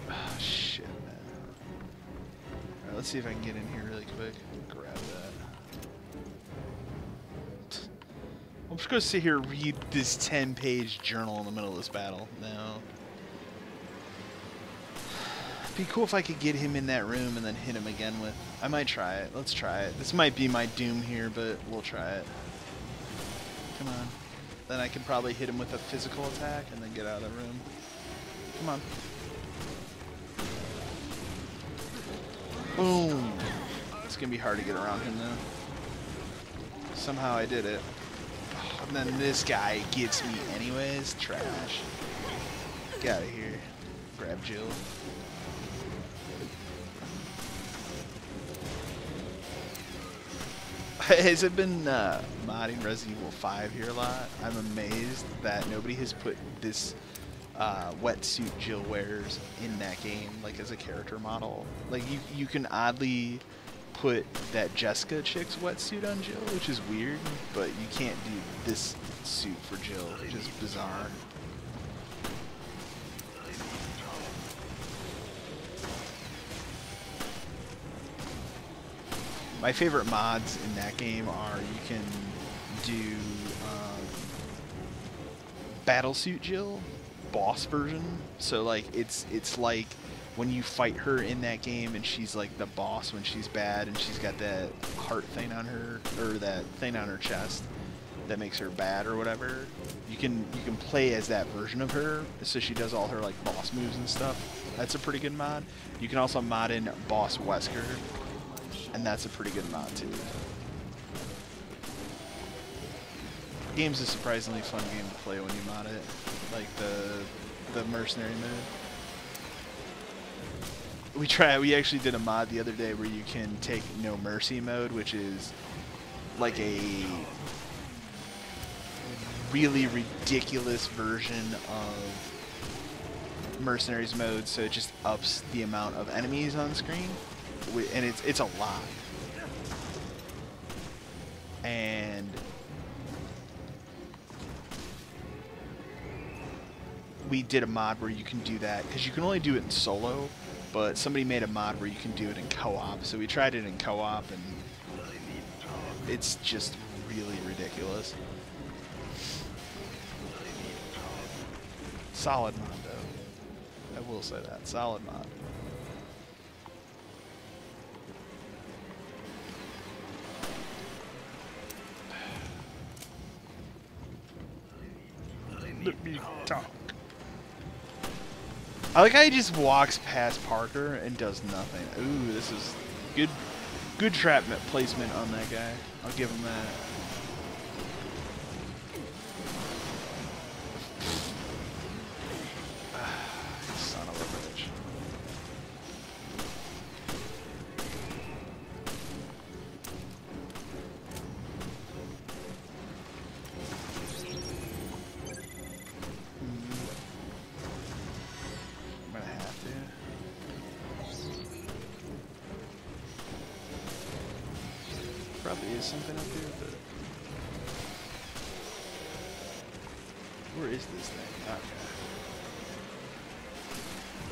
Oh, shit, man. Alright, let's see if I can get in here really quick. Grab that. I'm just gonna sit here and read this 10-page journal in the middle of this battle. No. It'd be cool if I could get him in that room and then hit him again with... I might try it. Let's try it. This might be my doom here, but we'll try it. Come on. Then I can probably hit him with a physical attack and then get out of the room. Come on. Boom. It's gonna be hard to get around him though. Somehow I did it. Oh, and then this guy gets me anyways. Trash. Get out of here. Grab Jill. Has it been modding Resident Evil 5 here a lot? I'm amazed that nobody has put this wetsuit Jill wears in that game, like as a character model. Like you can oddly put that Jessica chick's wetsuit on Jill, which is weird, but you can't do this suit for Jill, which is bizarre. My favorite mods in that game are you can do Battlesuit Jill, boss version. So like it's like when you fight her in that game and she's like the boss when she's bad and she's got that heart thing on her, or that thing on her chest that makes her bad or whatever. You can play as that version of her, so she does all her like boss moves and stuff. That's a pretty good mod. You can also mod in Boss Wesker, and that's a pretty good mod too. The game's a surprisingly fun game to play when you mod it, like the mercenary mode. We actually did a mod the other day where you can take No Mercy mode, which is like a really ridiculous version of Mercenaries mode, so it just ups the amount of enemies on screen, and it's a lot. And we did a mod where you can do that, because you can only do it in solo, but somebody made a mod where you can do it in co-op, so we tried it in co-op, and it's just really ridiculous. Solid mod, though. I will say that. Solid mod. Let me talk. I like how he just walks past Parker and does nothing. Ooh, this is good trap placement on that guy. I'll give him that. Son of a bitch. I'm gonna have to. Probably is something up here, but where is this thing? Okay.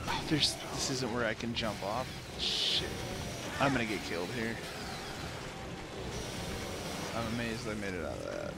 Oh, this isn't where I can jump off. Shit. I'm gonna get killed here. I'm amazed I made it out of that.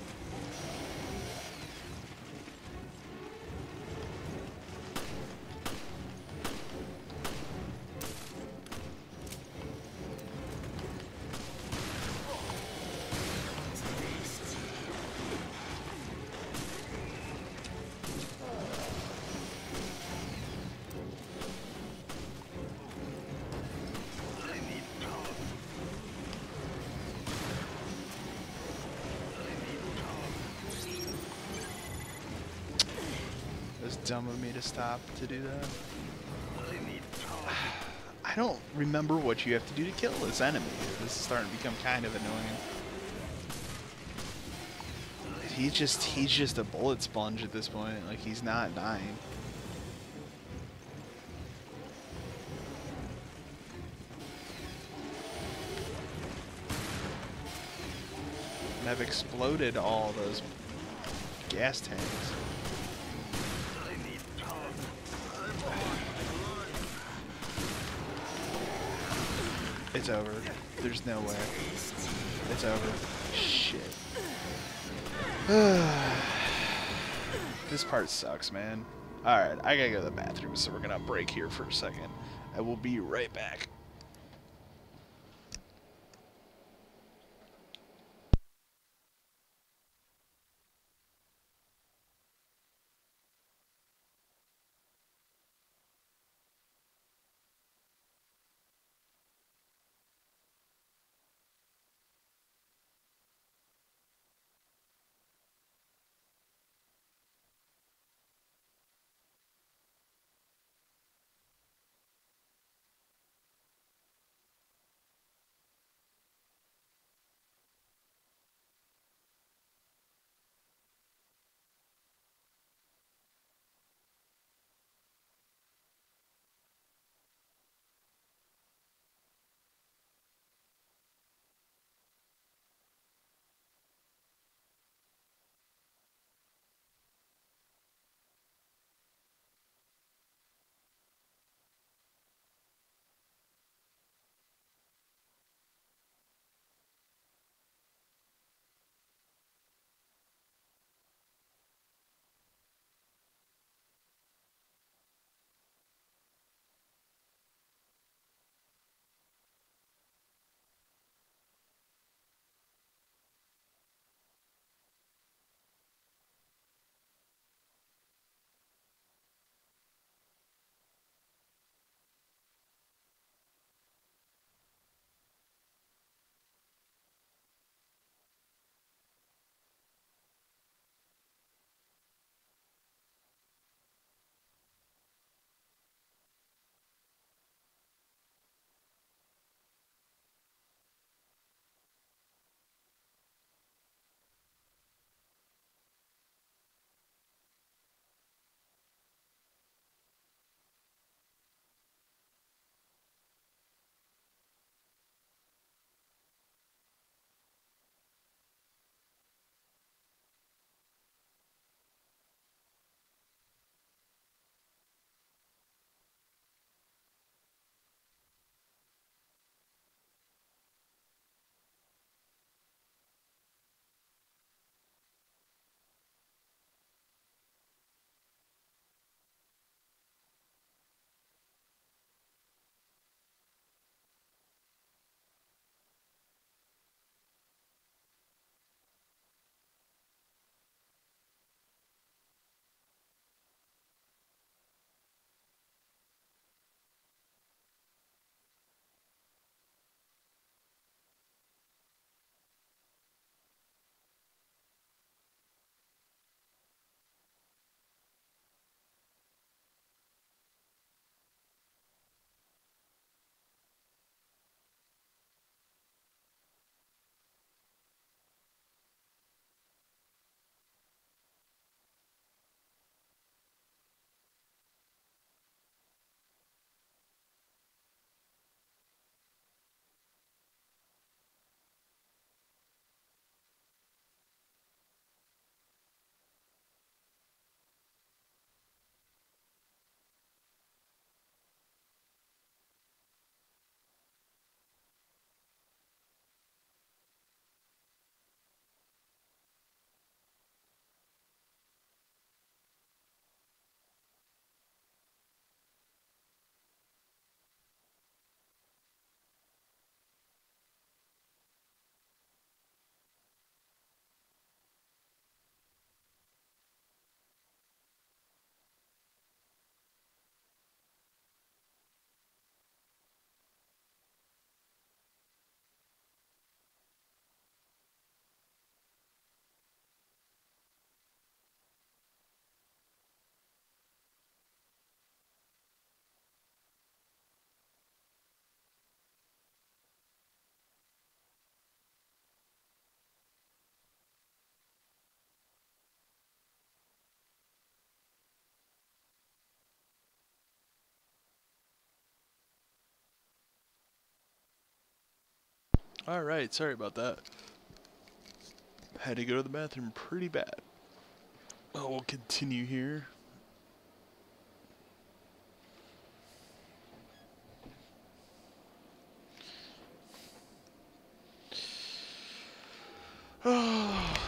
It was dumb of me to stop to do that. I don't remember what you have to do to kill this enemy. This is starting to become kind of annoying. He's just a bullet sponge at this point. Like, he's not dying. And I've exploded all those gas tanks. It's over. There's no way. It's over. Shit. This part sucks, man. Alright, I gotta go to the bathroom, so we're gonna break here for a second. I will be right back. Alright, sorry about that. Had to go to the bathroom pretty bad. Well, we'll continue here.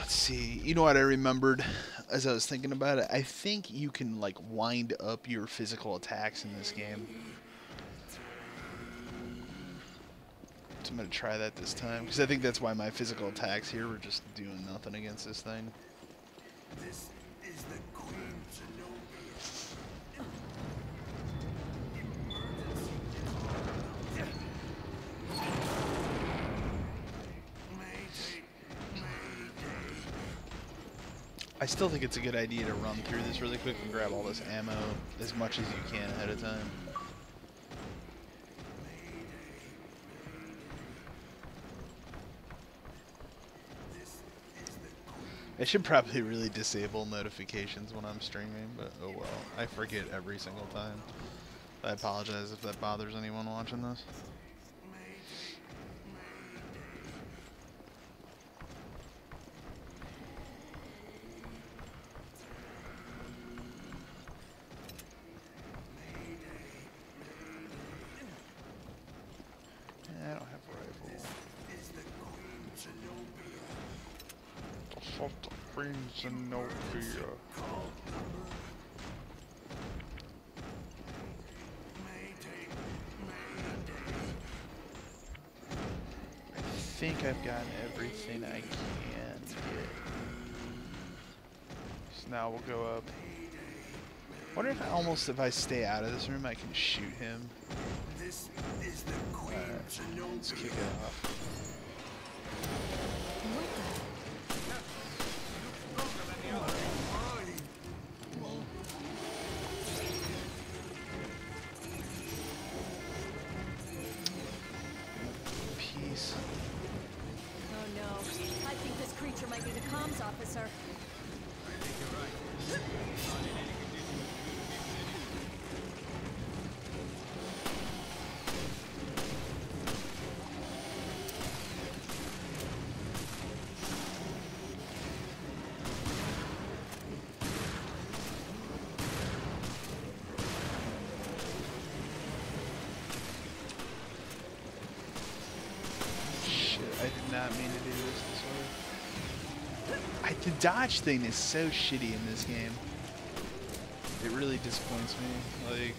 Let's see. You know what I remembered as I was thinking about it? I think you can like wind up your physical attacks in this game. So I'm going to try that this time because I think that's why my physical attacks here were just doing nothing against this thing. This is the Queen Zenobia. Mayday. Mayday. I still think it's a good idea to run through this really quick and grab all this ammo as much as you can ahead of time. I should probably really disable notifications when I'm streaming, but oh well. I forget every single time. I apologize if that bothers anyone watching this. I don't have a rifle. Assault the Queen Zenobia. I think I've gotten everything I can get. So now we'll go up. I wonder if if I stay out of this room, I can shoot him. This is the Queen Zenobia. Let's kick it off. Peace. Oh no. I think this creature might need a comms officer. I did not mean to do this way. The dodge thing is so shitty in this game. It really disappoints me. Like,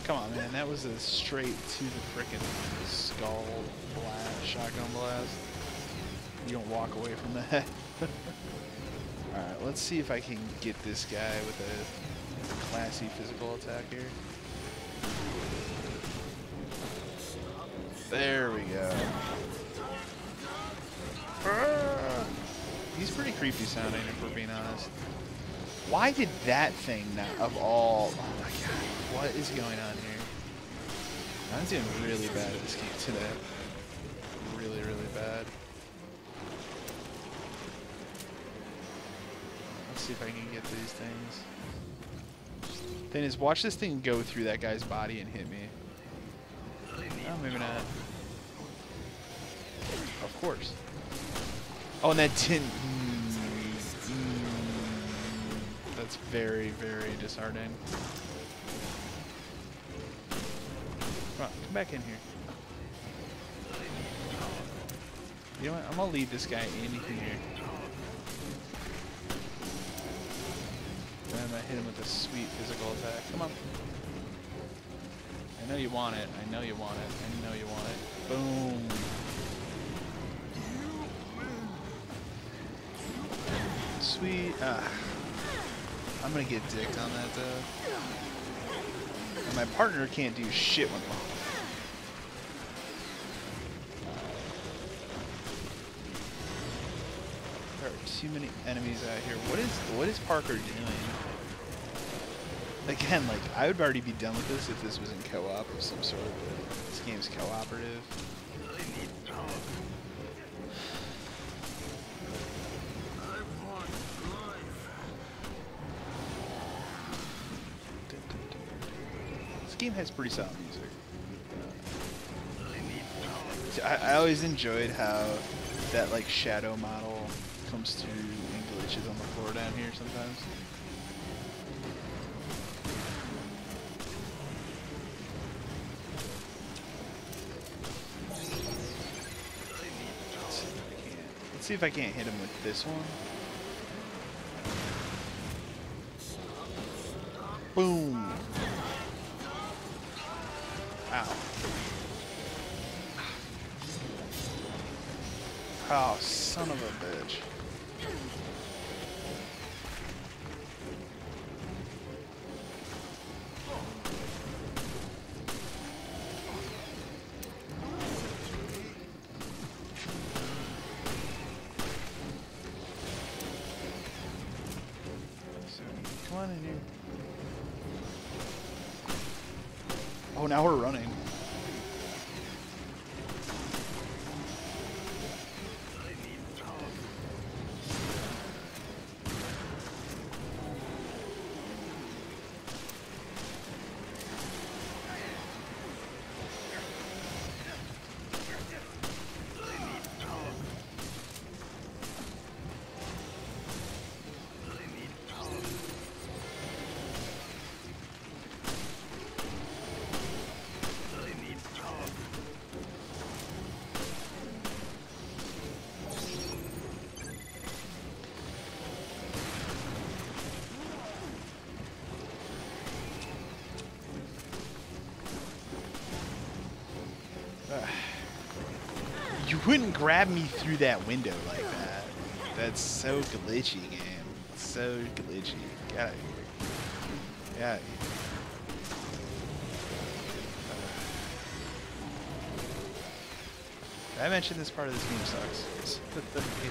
come on, man. That was a straight to the frickin' skull blast, shotgun blast. You don't walk away from that. Alright, let's see if I can get this guy with a classy physical attack here. There we go. He's pretty creepy sounding, if we're being honest. Why did that thing not, of all... Oh my god, what is going on here? I'm doing really bad at this game today. Really, really bad. Let's see if I can get these things. Thing is, watch this thing go through that guy's body and hit me. Oh, maybe not. Of course. Oh, and that didn't... That's very, very disheartening. Come on, come back in here. You know what? I'm gonna lead this guy in here. And I'm gonna hit him with a sweet physical attack. Come on. I know you want it. I know you want it. I know you want it. Boom. Sweet. I'm gonna get dicked on that though. And my partner can't do shit with me. There are too many enemies out here. What is Parker doing? Again, like, I would already be done with this if this was in co-op of some sort. This game's cooperative. This game has pretty solid music. I always enjoyed how that, like, shadow model comes through and glitches on the floor down here sometimes. Let's see if I can't hit him with this one. Boom. Ow. Oh, son of a bitch. Come on in here. Oh, now we're running. You wouldn't grab me through that window like that. That's so glitchy, game. So glitchy. Get out of here. Get out of here. I mentioned this part of this game sucks.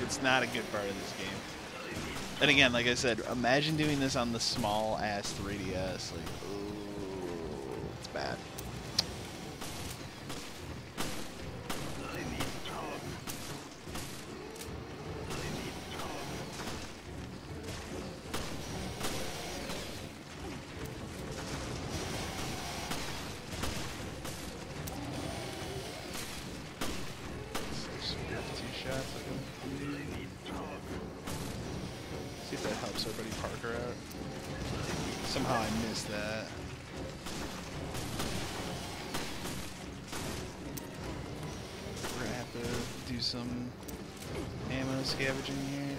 It's not a good part of this game. And again, like I said, imagine doing this on the small ass 3DS. Like, oh, it's bad. See if that helps our buddy Parker out. Somehow I missed that. We're gonna have to do some ammo scavenging here.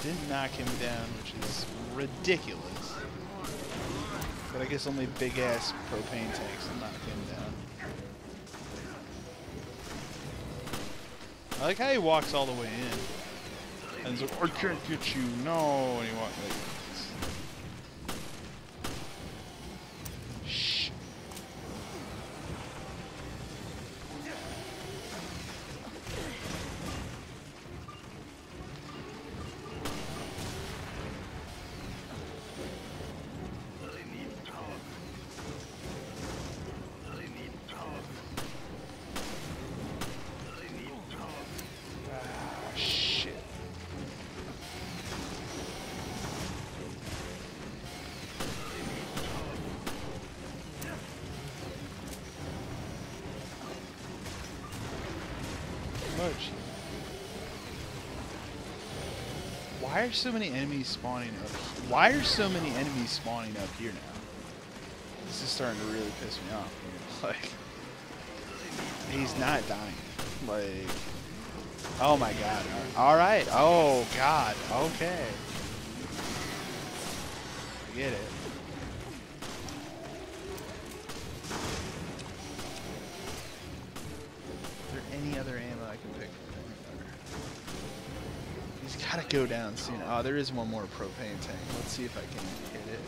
Didn't knock him down, which is ridiculous. But I guess only big ass propane tanks will knock him down. I like how he walks all the way in. And he's like, I can't get you, no. And he walks like shh. Why are so many enemies spawning up? Why are so many enemies spawning up here now? This is starting to really piss me off. Like, he's not dying. Like, oh my god. All right. Oh god. Okay. I get it. Is there any other ammo I can pick from him? He's gotta go down soon. Oh, there is one more propane tank. Let's see if I can hit it.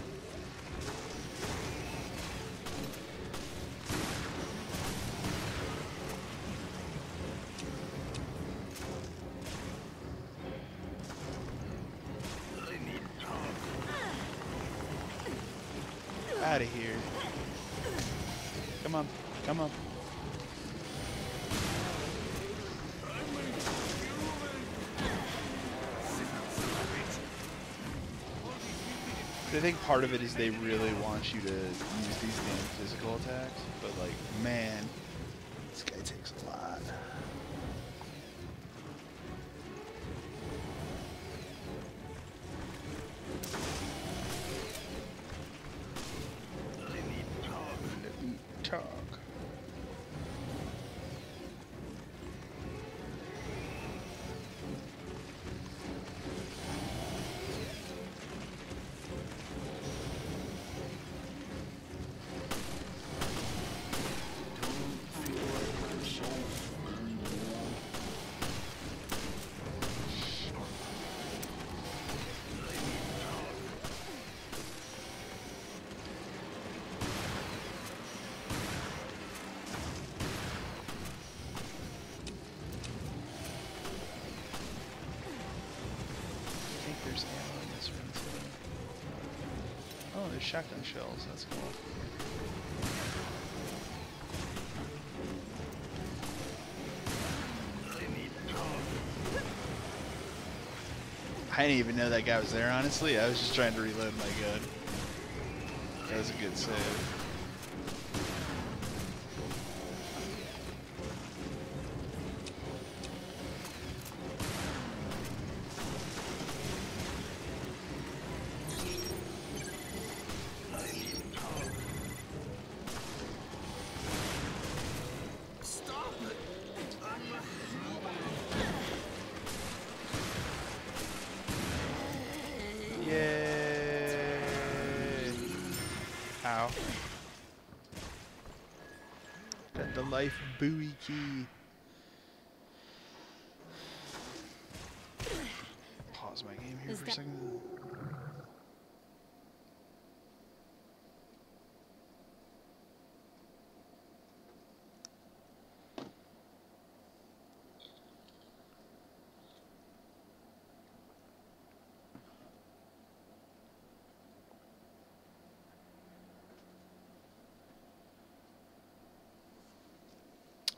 out of here. Come on. Come on. I think part of it is they really want you to use these damn physical attacks, but like, man, this guy takes a lot. Talk. There's ammo in this room too. Oh, there's shotgun shells. That's cool. I didn't even know that guy was there, honestly. I was just trying to reload my gun. That was a good save. Ow. Got the life buoy key. Pause my game here for a second.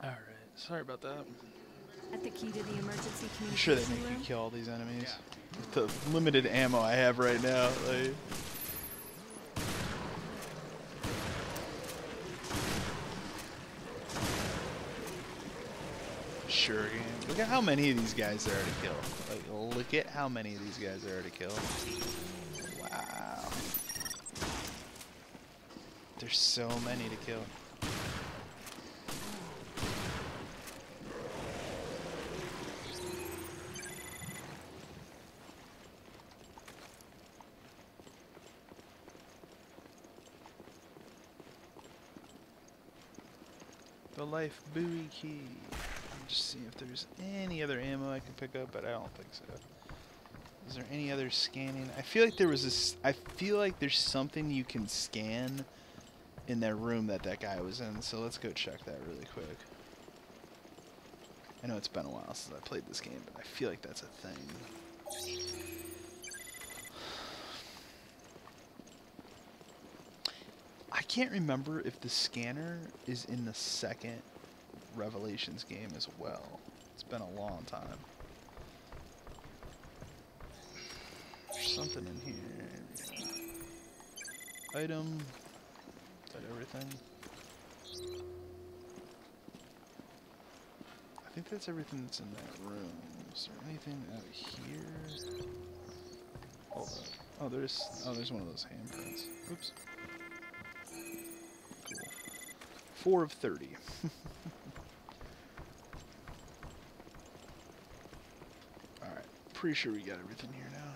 Alright, sorry about that. At the key to the emergency I'm sure they communication make you room? kill all these enemies. With the limited ammo I have right now, like... Sure game. Look at how many of these guys there are to kill. Like, look at how many of these guys there are to kill. Wow. There's so many to kill. The life buoy key. I'm just seeing if there's any other ammo I can pick up, but I don't think so. Is there any other scanning? I feel like there was this. I feel like there's something you can scan in that room that guy was in. So let's go check that really quick. I know it's been a while since I played this game, but I feel like that's a thing. I can't remember if the scanner is in the second Revelations game as well. It's been a long time. There's something in here. Item. Is that everything? I think that's everything that's in that room. Is there anything out here? Hold up. Oh, there's one of those handprints. Oops. Cool. 4 of 30. Alright. Pretty sure we got everything here now.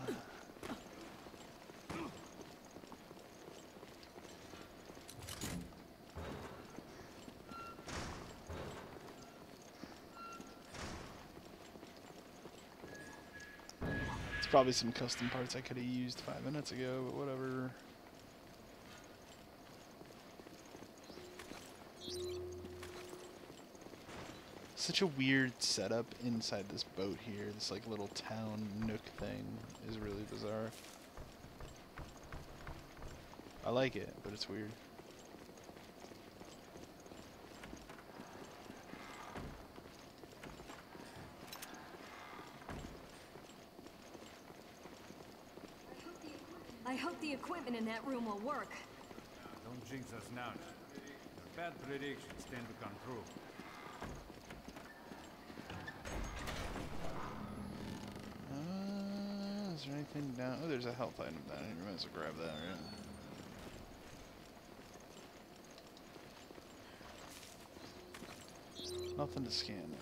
It's probably some custom parts I could have used 5 minutes ago, but whatever. Such a weird setup inside this boat here. This like little town nook thing is really bizarre. I like it, but it's weird. I hope the equipment in that room will work. Don't jinx us now. Your bad predictions tend to come true. Is there anything down? Oh, there's a health item down here. Might as well grab that, right? Nothing to scan now.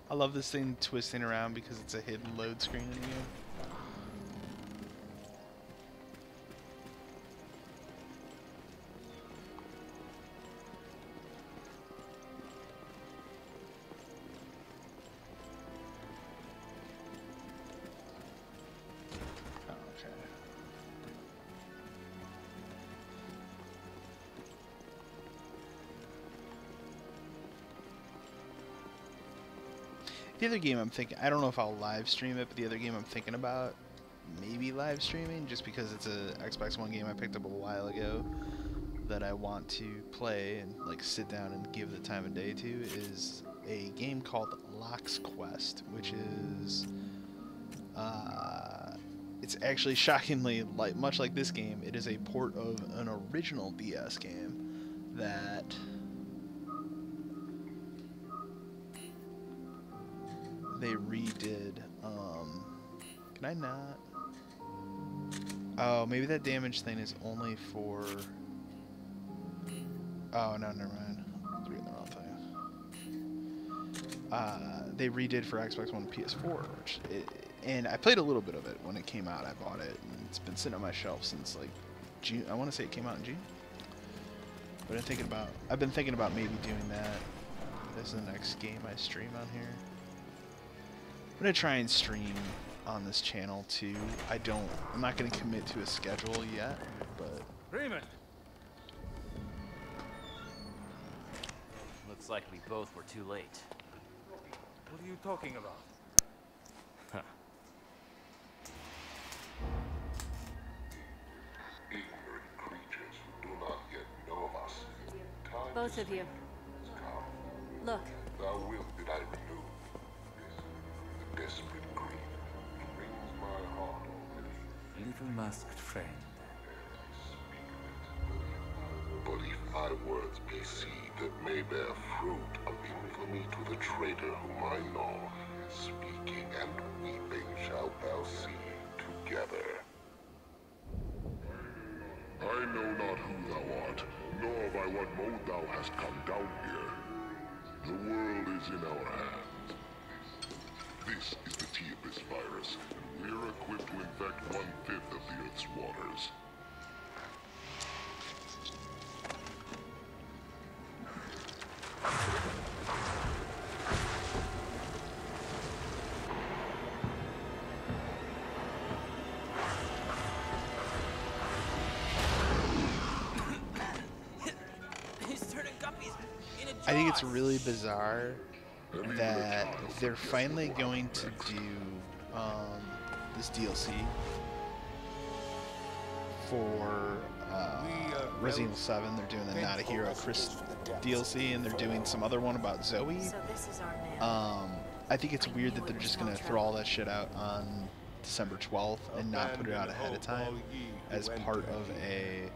I love this thing twisting around because it's a hidden load screen in the game. The other game I'm thinking, I don't know if I'll live stream it, but the other game I'm thinking about maybe live streaming, just because it's a Xbox One game I picked up a while ago that I want to play and like sit down and give the time of day to, is a game called Locke's Quest, which is it's actually shockingly much like this game. It is a port of an original DS game that they redid. Can I not? Oh, maybe that damage thing is only for... Oh, no, never mind. I was reading the wrong thing. They redid for Xbox One and PS4, and I played a little bit of it when it came out. I bought it, and it's been sitting on my shelf since like June. I want to say it came out in June. But I've been thinking about maybe doing that as the next game I stream on here. I'm gonna try and stream on this channel too. I'm not gonna commit to a schedule yet, but Raymond! Looks like we both were too late. What are you talking about? Huh. Ignorant creatures who do not yet know of us. Time Both of you. has come. Look, Thou wilt that I renew the desperate greed which wrings my heart already. Little masked friend. But if thy words be seed that may bear fruit of infamy to the traitor whom I know, speaking and weeping shalt thou see together. I know not who thou art, nor by what mode thou hast come down here. The world is in our hands. This is the T-Abyss virus, and we're equipped to infect 1/5 of the Earth's waters. I think it's really bizarre that they're finally going to do this DLC for Resident Evil 7. They're doing the Not a Hero Chris DLC, and they're doing some other one about Zoe. so this is our man. I think it's weird that they're just going to throw all that shit out on December 12th and not put it out ahead of time as part of a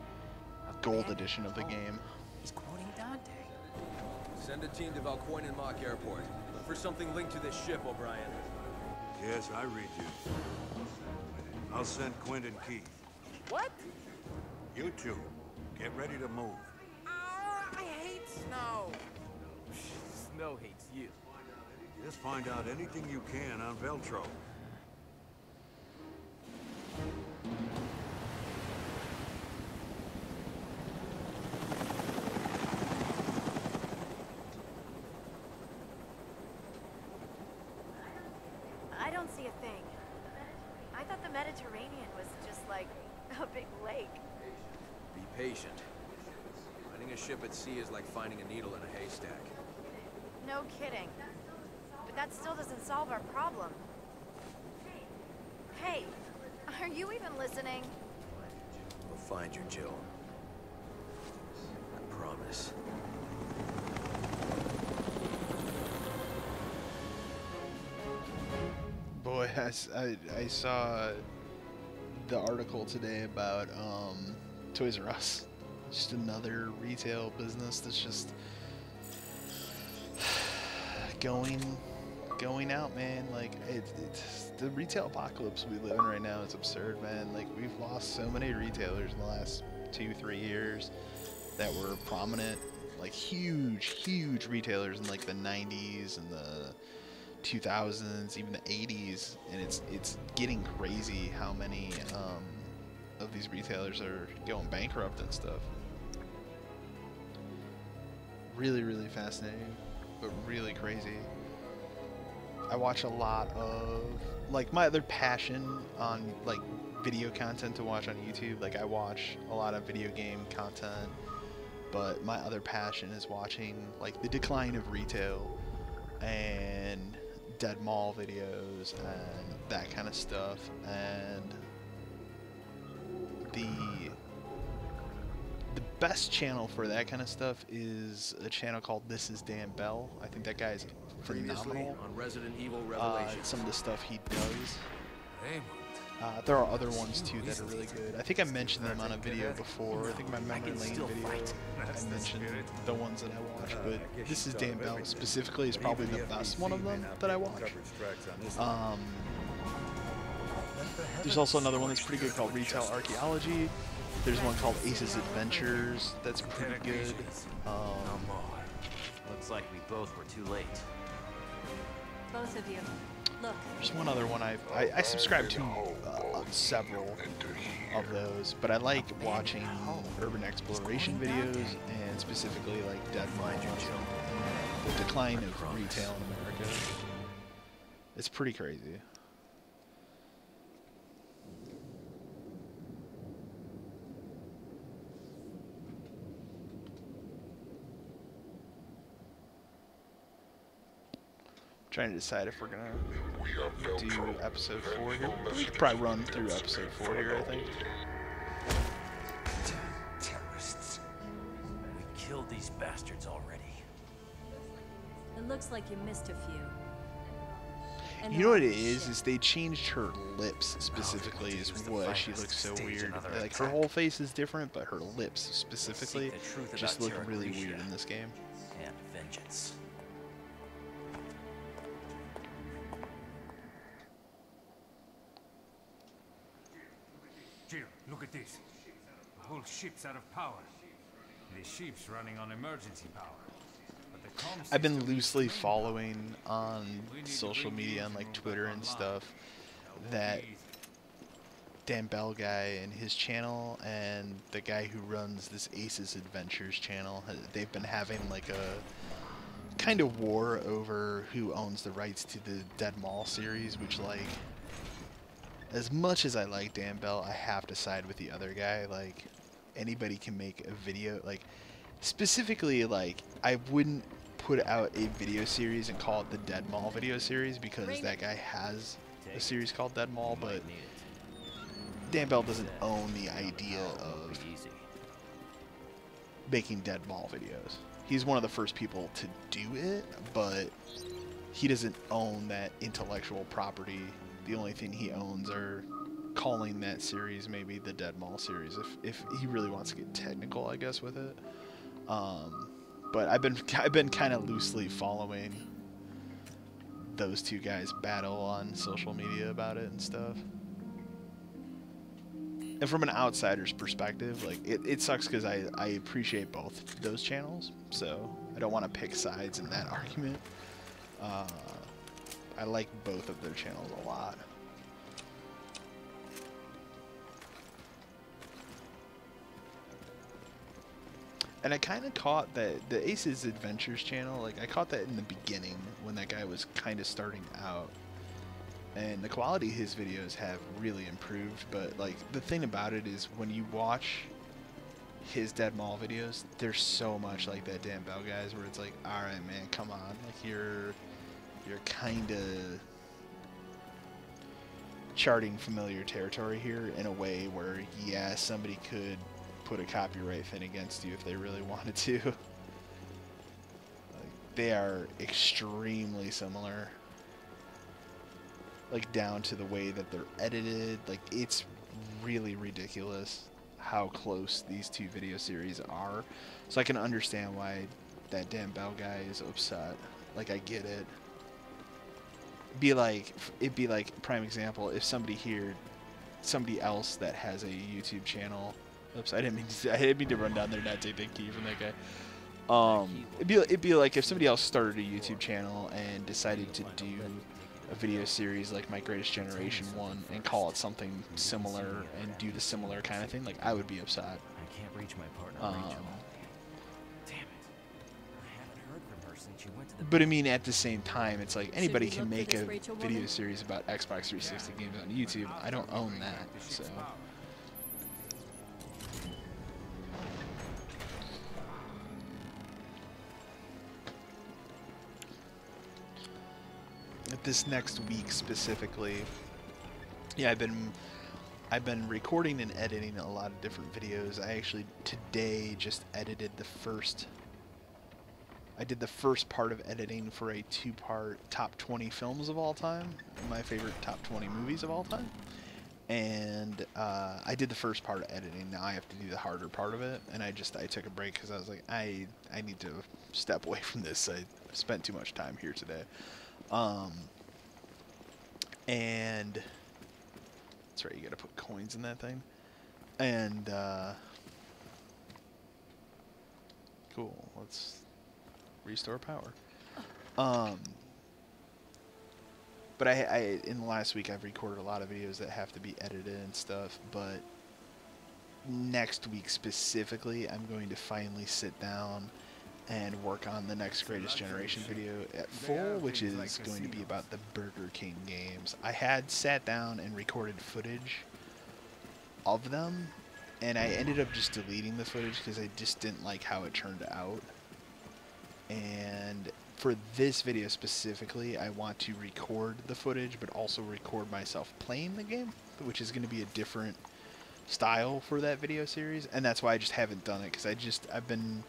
gold edition of the game. He's quoting Dante. Send a team to Valcoin Mock Airport. Look for something linked to this ship, O'Brien. Yes, I read you. I'll send Quint and Keith. What? You two, get ready to move. I hate snow. Snow hates you. Just find out anything you can on Veltro. see a thing. I thought the Mediterranean was just like a big lake. Be patient. Finding a ship at sea is like finding a needle in a haystack. No kidding. But that still doesn't solve our problem. Hey, are you even listening? We'll find you, Jill. I promise. Boy, I saw the article today about Toys R Us. Just another retail business that's just going out, man. Like it's the retail apocalypse we live in right now is absurd, man. Like we've lost so many retailers in the last 2-3 years that were prominent, like huge retailers in like the 90s and the 2000s, even the 80s, and it's getting crazy how many of these retailers are going bankrupt and stuff. Really fascinating, but really crazy. I watch a lot of, like, my other passion on like video content to watch on YouTube. Like I watch a lot of video game content, but my other passion is watching like the decline of retail and dead mall videos and that kind of stuff. And the best channel for that kind of stuff is a channel called This Is Dan Bell. I think that guy's phenomenal. On Resident Evil Revelations. Some of the stuff he does. Raymond. There are other ones too that are really good. I think I mentioned them on a video before. I think my memory lane video I mentioned the ones that I watch, but This Is Dan Bell specifically is probably the best one of them that I watch. There's also another one that's pretty good called Retail Archaeology. There's one called Ace's Adventures that's pretty good. Looks like we both were too late. Both of you. Look. There's one other one I subscribe to several of those, but I like watching urban exploration videos and specifically like dead malls and the decline of retail in America. It's pretty crazy. Trying to decide if we're gonna do episode 4 here. We could probably run through episode 4 here, I think. Terrorists. We killed these bastards already. It looks like you missed a few. And You know what it is they changed her lips specifically is why she looks so weird. Like her whole face is different, but her lips specifically just look really weird in this game. And vengeance. Jill, look at this. The whole ship's out of power. The ship's running on emergency power. But the comm I've been system is loosely running. following on social media and like Twitter and stuff that Dan Bell guy and his channel and the guy who runs this Ace's Adventures channel, they've been having like a kind of war over who owns the rights to the Dead Mall series, which, like, as much as I like Dan Bell, I have to side with the other guy. Like, anybody can make a video, like, specifically, like, I wouldn't put out a video series and call it the Dead Mall video series because that guy has a series called Dead Mall, but Dan Bell doesn't own the idea of making Dead Mall videos. He's one of the first people to do it, but he doesn't own that intellectual property. The only thing he owns are calling that series maybe the Dead Mall series, if he really wants to get technical, I guess, with it. But I've been kind of loosely following those two guys battle on social media about it and stuff. And from an outsider's perspective, like, it sucks because I appreciate both those channels, so I don't want to pick sides in that argument. I like both of their channels a lot. And I kind of caught that the Ace's Adventures channel, like, I caught that in the beginning when that guy was kind of starting out. and the quality of his videos have really improved. But like the thing about it is when you watch his Dead Mall videos, there's so much like that Dan Bell guys where it's like, all right, man, come on, like you're kind of charting familiar territory here in a way where, yeah, somebody could put a copyright thing against you if they really wanted to. Like, they are extremely similar, like down to the way that they're edited. Like, it's really ridiculous how close these two video series are. So I can understand why that Dan Bell guy is upset. Like, I get it. It'd be like prime example if somebody else that has a YouTube channel. Oops, I didn't mean to run down there and not say thank you from that guy. It'd be like if somebody else started a YouTube channel and decided to do a video series like My Greatest Generation one and call it something similar and do the similar kind of thing. Like, I would be upset. I can't reach my partner, Rachel. Damn it. I haven't heard from her since she went to the... But I mean, at the same time, it's like anybody we can look for make this a Rachel video woman? series about Xbox 360 games on YouTube. I don't own that, so. This next week specifically, yeah, I've been recording and editing a lot of different videos. I actually today just edited the first. I did the first part of editing for a 2-part top 20 films of all time, my favorite top 20 movies of all time, and I did the first part of editing. Now I have to do the harder part of it, and I took a break because I was like, I need to step away from this. I spent too much time here today. And that's right, you gotta put coins in that thing. And cool, let's restore power. But I in the last week I've recorded a lot of videos that have to be edited and stuff, but next week specifically I'm going to finally sit down and work on the next Greatest Generation video at full, which is going to be about the Burger King games. I had sat down and recorded footage of them, and I ended up just deleting the footage because I just didn't like how it turned out. And for this video specifically, I want to record the footage, but also record myself playing the game, which is going to be a different style for that video series, and that's why I just haven't done it, because I've been...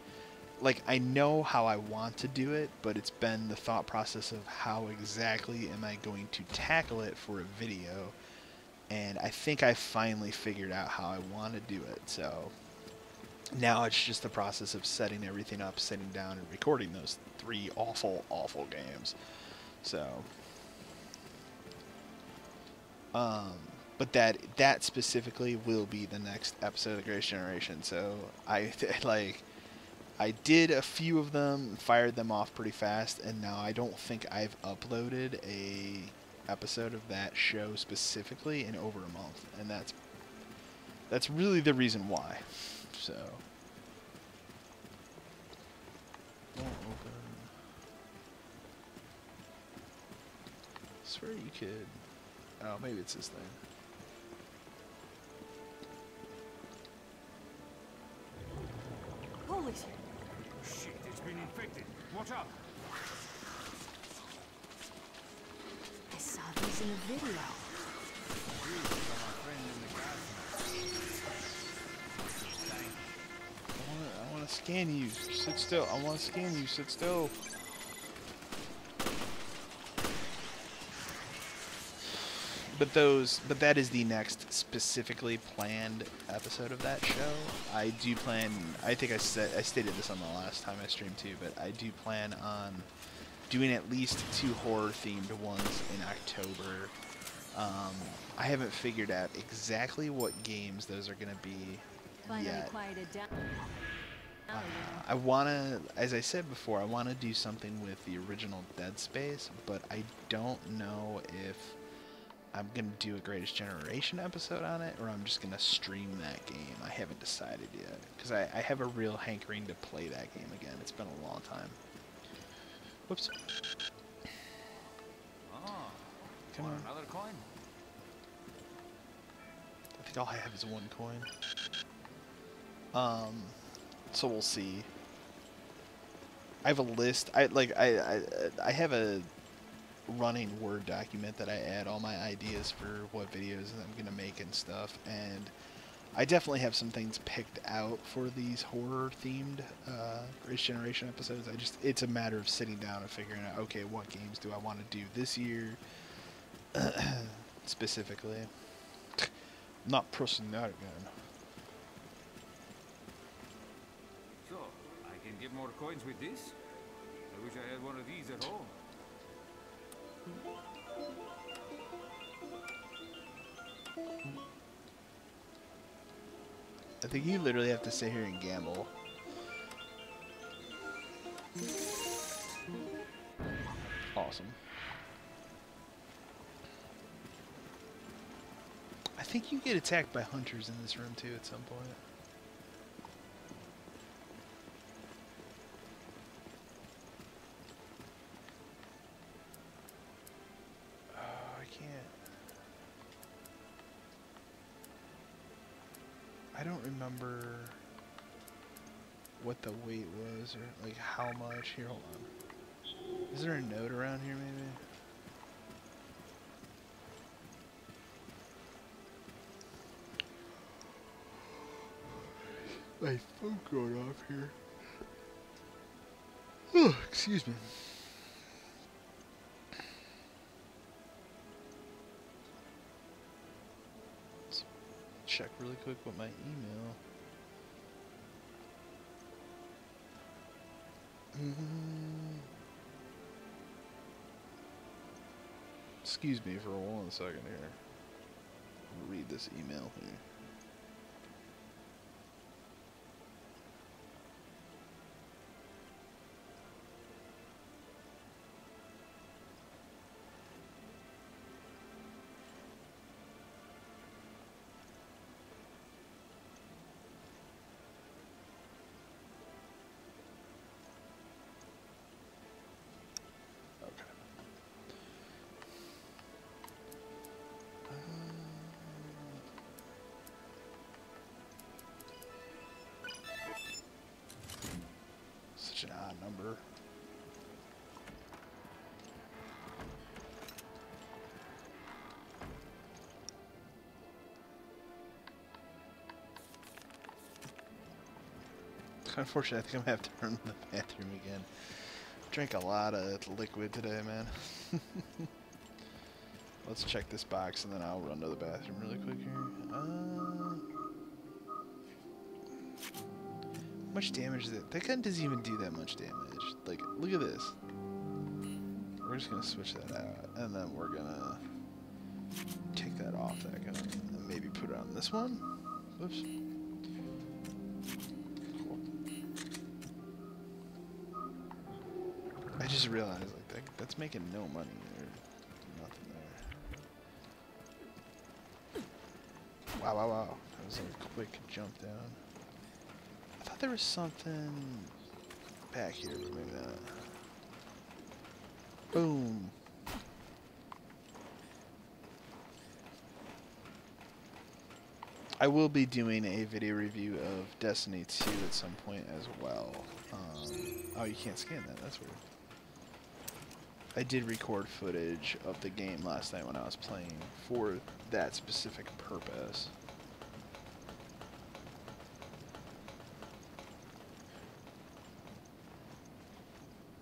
Like, I know how I want to do it, but it's been the thought process of how exactly am I going to tackle it for a video, and I think I finally figured out how I want to do it. So now it's just the process of setting everything up, sitting down, and recording those 3 awful, awful games. So, but that specifically will be the next episode of Greatest Generation. So I did a few of them, fired them off pretty fast, and now I don't think I've uploaded a episode of that show specifically in over a month, and that's really the reason why. So, won't open. I swear you could. Oh, maybe it's this thing. Holy shit. Shit, it's been infected. Watch out. I saw these in a video. I want to scan you. Sit still. I want to scan you. Sit still. But that is the next specifically planned episode of that show. I do plan, I think I stated this on the last time I streamed too, but I do plan on doing at least 2 horror themed ones in October. I haven't figured out exactly what games those are going to be yet. Quieted down. I want to, as I said before, I want to do something with the original Dead Space, but I don't know if I'm going to do a Greatest Generation episode on it, or I'm just going to stream that game. I haven't decided yet, because I have a real hankering to play that game again. It's been a long time. Whoops. Come Want on. another coin? I think all I have is 1 coin. So we'll see. I have a list. I have a running Word document that I add all my ideas for what videos I'm gonna make and stuff, and I definitely have some things picked out for these horror themed Greatest Generation episodes. It's a matter of sitting down and figuring out, okay, what games do I want to do this year specifically. I'm not pressing that again. So, I can get more coins with this? I wish I had one of these at home. I think you literally have to sit here and gamble. Awesome. I think you get attacked by hunters in this room too at some point. Oh, I can't. I don't remember what the weight was or like how much. Here, hold on. Is there a note around here maybe? My phone going off here. Oh, excuse me. Let's check really quick with my email. Excuse me for 1 second here. I'll read this email here. Such an odd number. Unfortunately, I think I'm gonna have to run to the bathroom again. Drank a lot of liquid today, man. Let's check this box and then I'll run to the bathroom really quick here. How much damage is it? That gun doesn't even do that much damage. Like, look at this. We're just gonna switch that out, and then we're gonna take that off that gun, and maybe put it on this one. Whoops. Cool. I just realized, like, that's making no money or nothing there. Wow, wow, wow. That was a quick jump down. I thought there was something back here, but maybe not. Boom. I will be doing a video review of Destiny 2 at some point as well. Oh, you can't scan that. That's weird. I did record footage of the game last night when I was playing for that specific purpose.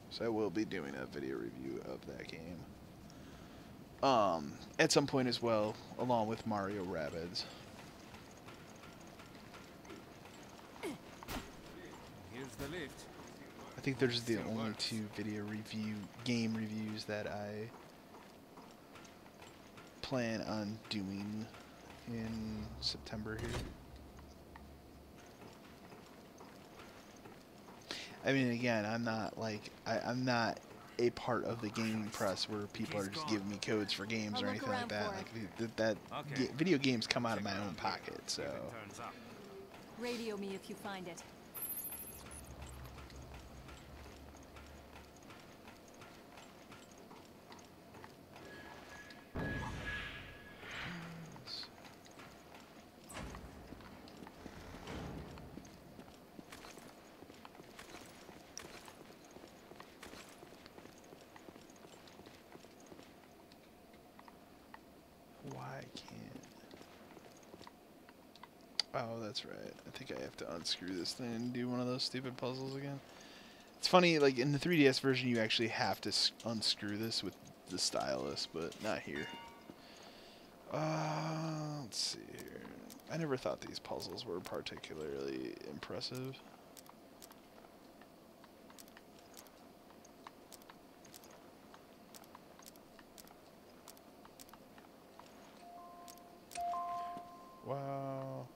So I will be doing a video review of that game. At some point as well, along with Mario Rabbids. Here's the lift. I think there's the only 2 game reviews that I plan on doing in September here. I mean, again, I'm not like I'm not a part of the gaming press where people are just giving me codes for games or anything like that. Like video games come out of my own pocket, so. Radio me if you find it. Oh, that's right. I think I have to unscrew this thing and do one of those stupid puzzles again. It's funny, like in the 3DS version, you actually have to unscrew this with the stylus, but not here. Let's see here. I never thought these puzzles were particularly impressive. Wow.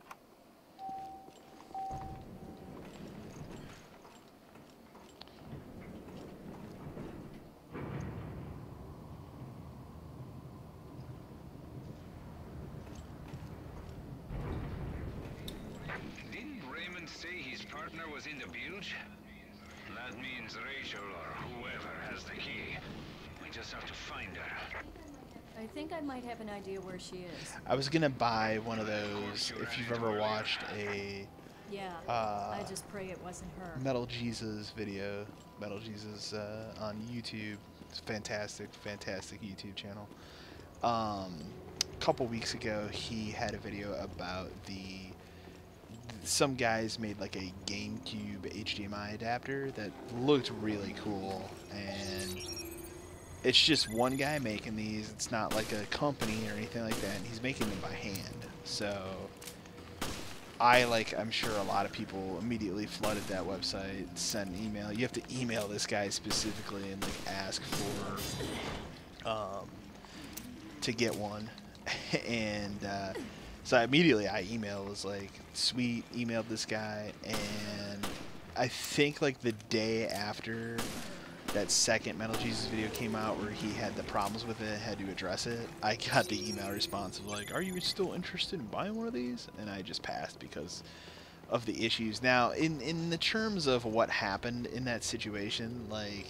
Didn't Raymond say his partner was in the butte? That means Rachel or whoever has the key. We just have to find her. I think I might have an idea where she is. I was gonna buy one of those if you've ever watched a Yeah, I just pray it wasn't her. Metal Jesus video. Metal Jesus on YouTube. It's a fantastic YouTube channel. A couple weeks ago, he had a video about some guys made like a GameCube HDMI adapter that looked really cool, and it's just one guy making these. It's not like a company or anything like that, and he's making them by hand. So I'm sure a lot of people immediately flooded that website, sent an email. You have to email this guy specifically and like ask for to get one. And so immediately I emailed, was like, sweet, emailed this guy, and I think like the day after that second Metal Jesus video came out where he had the problems with it, had to address it, I got the email response of like, are you still interested in buying one of these? And I just passed because of the issues. Now, in the terms of what happened in that situation, like,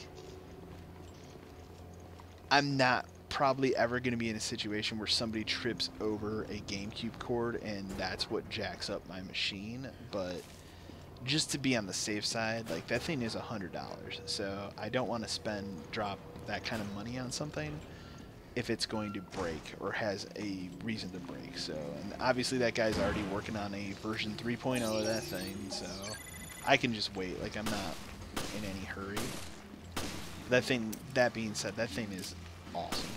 I'm not probably ever going to be in a situation where somebody trips over a GameCube cord and that's what jacks up my machine, but just to be on the safe side, like, that thing is $100, so I don't want to drop that kind of money on something if it's going to break or has a reason to break. So, and obviously that guy's already working on a version 3.0 of that thing, so I can just wait. Like, I'm not in any hurry. That being said, that thing is awesome.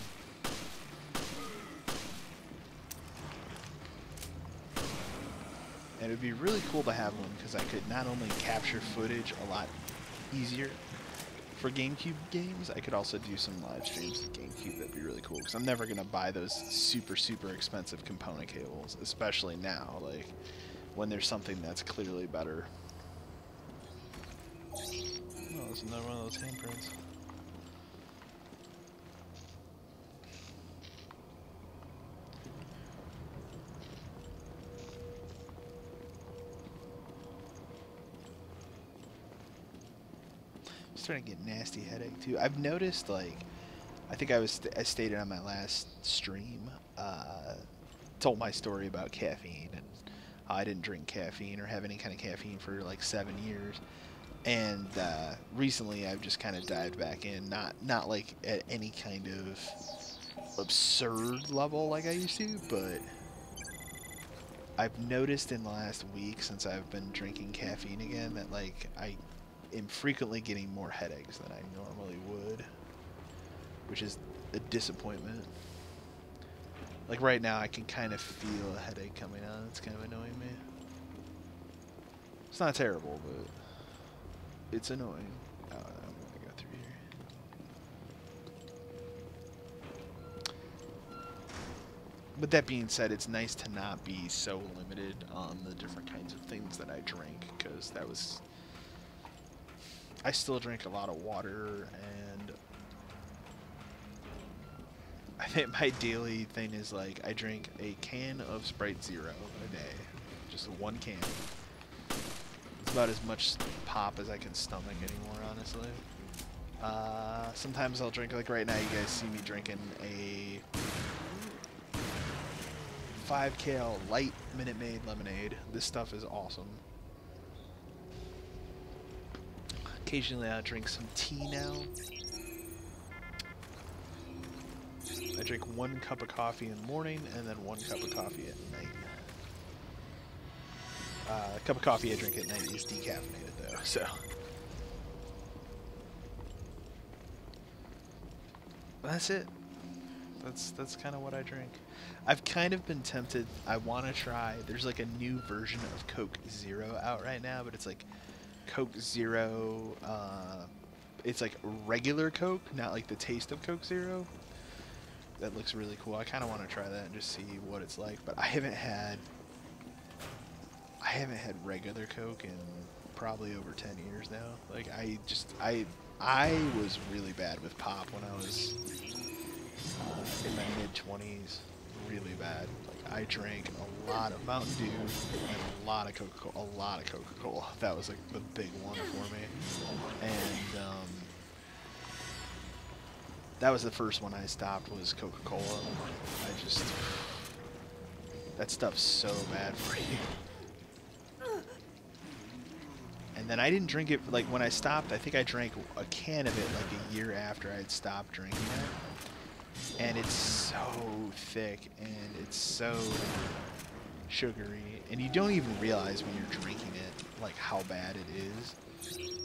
And it would be really cool to have one because I could not only capture footage a lot easier for GameCube games, I could also do some live streams to GameCube. That'd be really cool because I'm never going to buy those super expensive component cables, especially now, like, when there's something that's clearly better. Oh, there's another one of those handprints. Starting to get nasty headache too. I've noticed, like, I think I stated on my last stream, told my story about caffeine and how I didn't drink caffeine or have any kind of caffeine for like 7 years, and recently I've just kind of dived back in, not like at any kind of absurd level like I used to, but I've noticed in the last week since I've been drinking caffeine again that, like, I am frequently getting more headaches than I normally would, which is a disappointment. Like right now I can kind of feel a headache coming on. It's kind of annoying me. It's not terrible, but it's annoying. I'm gonna go through here. But that being said, it's nice to not be so limited on the different kinds of things that I drink, because I still drink a lot of water, and I think my daily thing is, like, I drink a can of Sprite Zero a day. Just one can. It's about as much pop as I can stomach anymore, honestly. Sometimes I'll drink, like right now you guys see me drinking a 5 kale light Minute Maid lemonade. This stuff is awesome. Occasionally I'll drink some tea now. I drink 1 cup of coffee in the morning and then 1 cup of coffee at night. A cup of coffee I drink at night is decaffeinated though, so. That's it. That's kind of what I drink. I've kind of been tempted. I want to try. There's like a new version of Coke Zero out right now, but it's like Coke Zero. It's like regular Coke, not like the taste of Coke Zero. That looks really cool. I kind of want to try that and just see what it's like. But I haven't had regular Coke in probably over 10 years now. Like I was really bad with pop when I was in my mid-20s. Really bad. Like I drank a lot of Mountain Dew and a lot of Coca-Cola. That was like the big one for me. And that was the first one I stopped was Coca-Cola. That stuff's so bad for you. And then I didn't drink it, like when I stopped, I think I drank a can of it like a year after I had stopped drinking it. And it's so thick and it's so sugary. And you don't even realize when you're drinking it, like how bad it is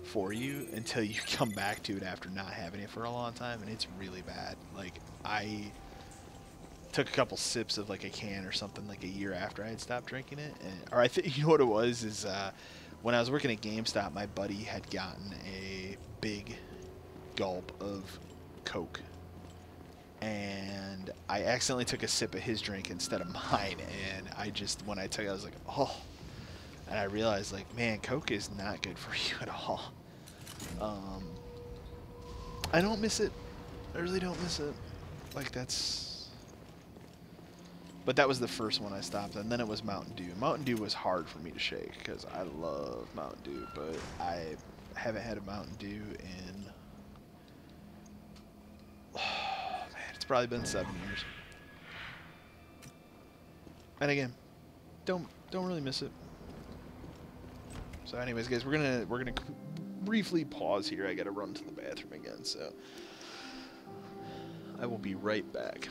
for you until you come back to it after not having it for a long time. And it's really bad. Like I took a couple sips of like a can or something like a year after I had stopped drinking it. Or I think, you know what it was is, when I was working at GameStop, my buddy had gotten a big gulp of Coke. And I accidentally took a sip of his drink instead of mine. And when I took it, I was like, oh. And I realized, like, man, Coke is not good for you at all. I don't miss it. I really don't miss it. Like, but that was the first one I stopped, and then it was Mountain Dew. Mountain Dew was hard for me to shake because I love Mountain Dew, but I haven't had a Mountain Dew in, oh man, it's probably been 7 years. And again, don't really miss it. So, anyways, guys, we're gonna briefly pause here. I gotta run to the bathroom again, so I will be right back.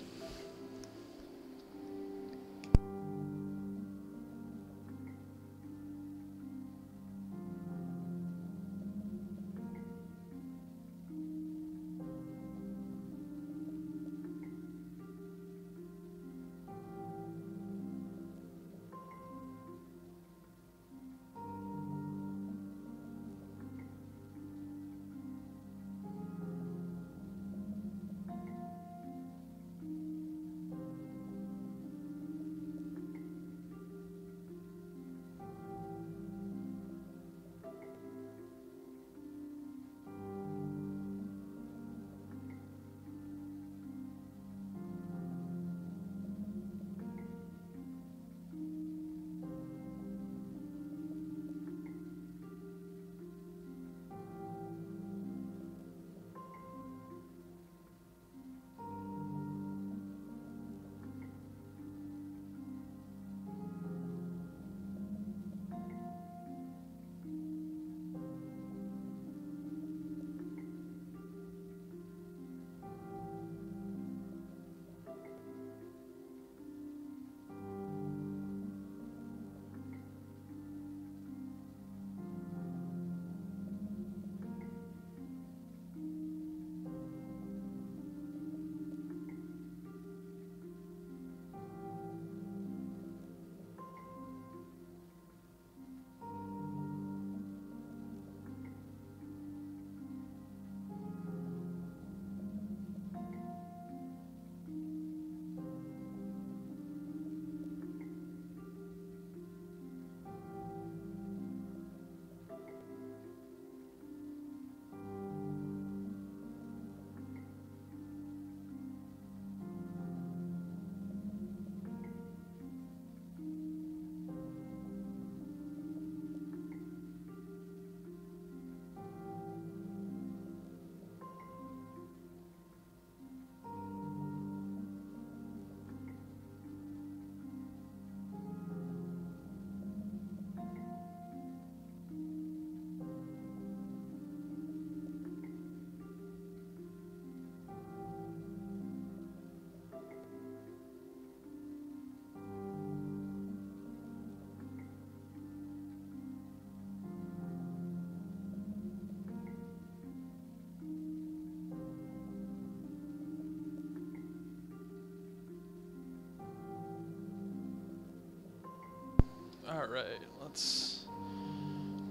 Alright, let's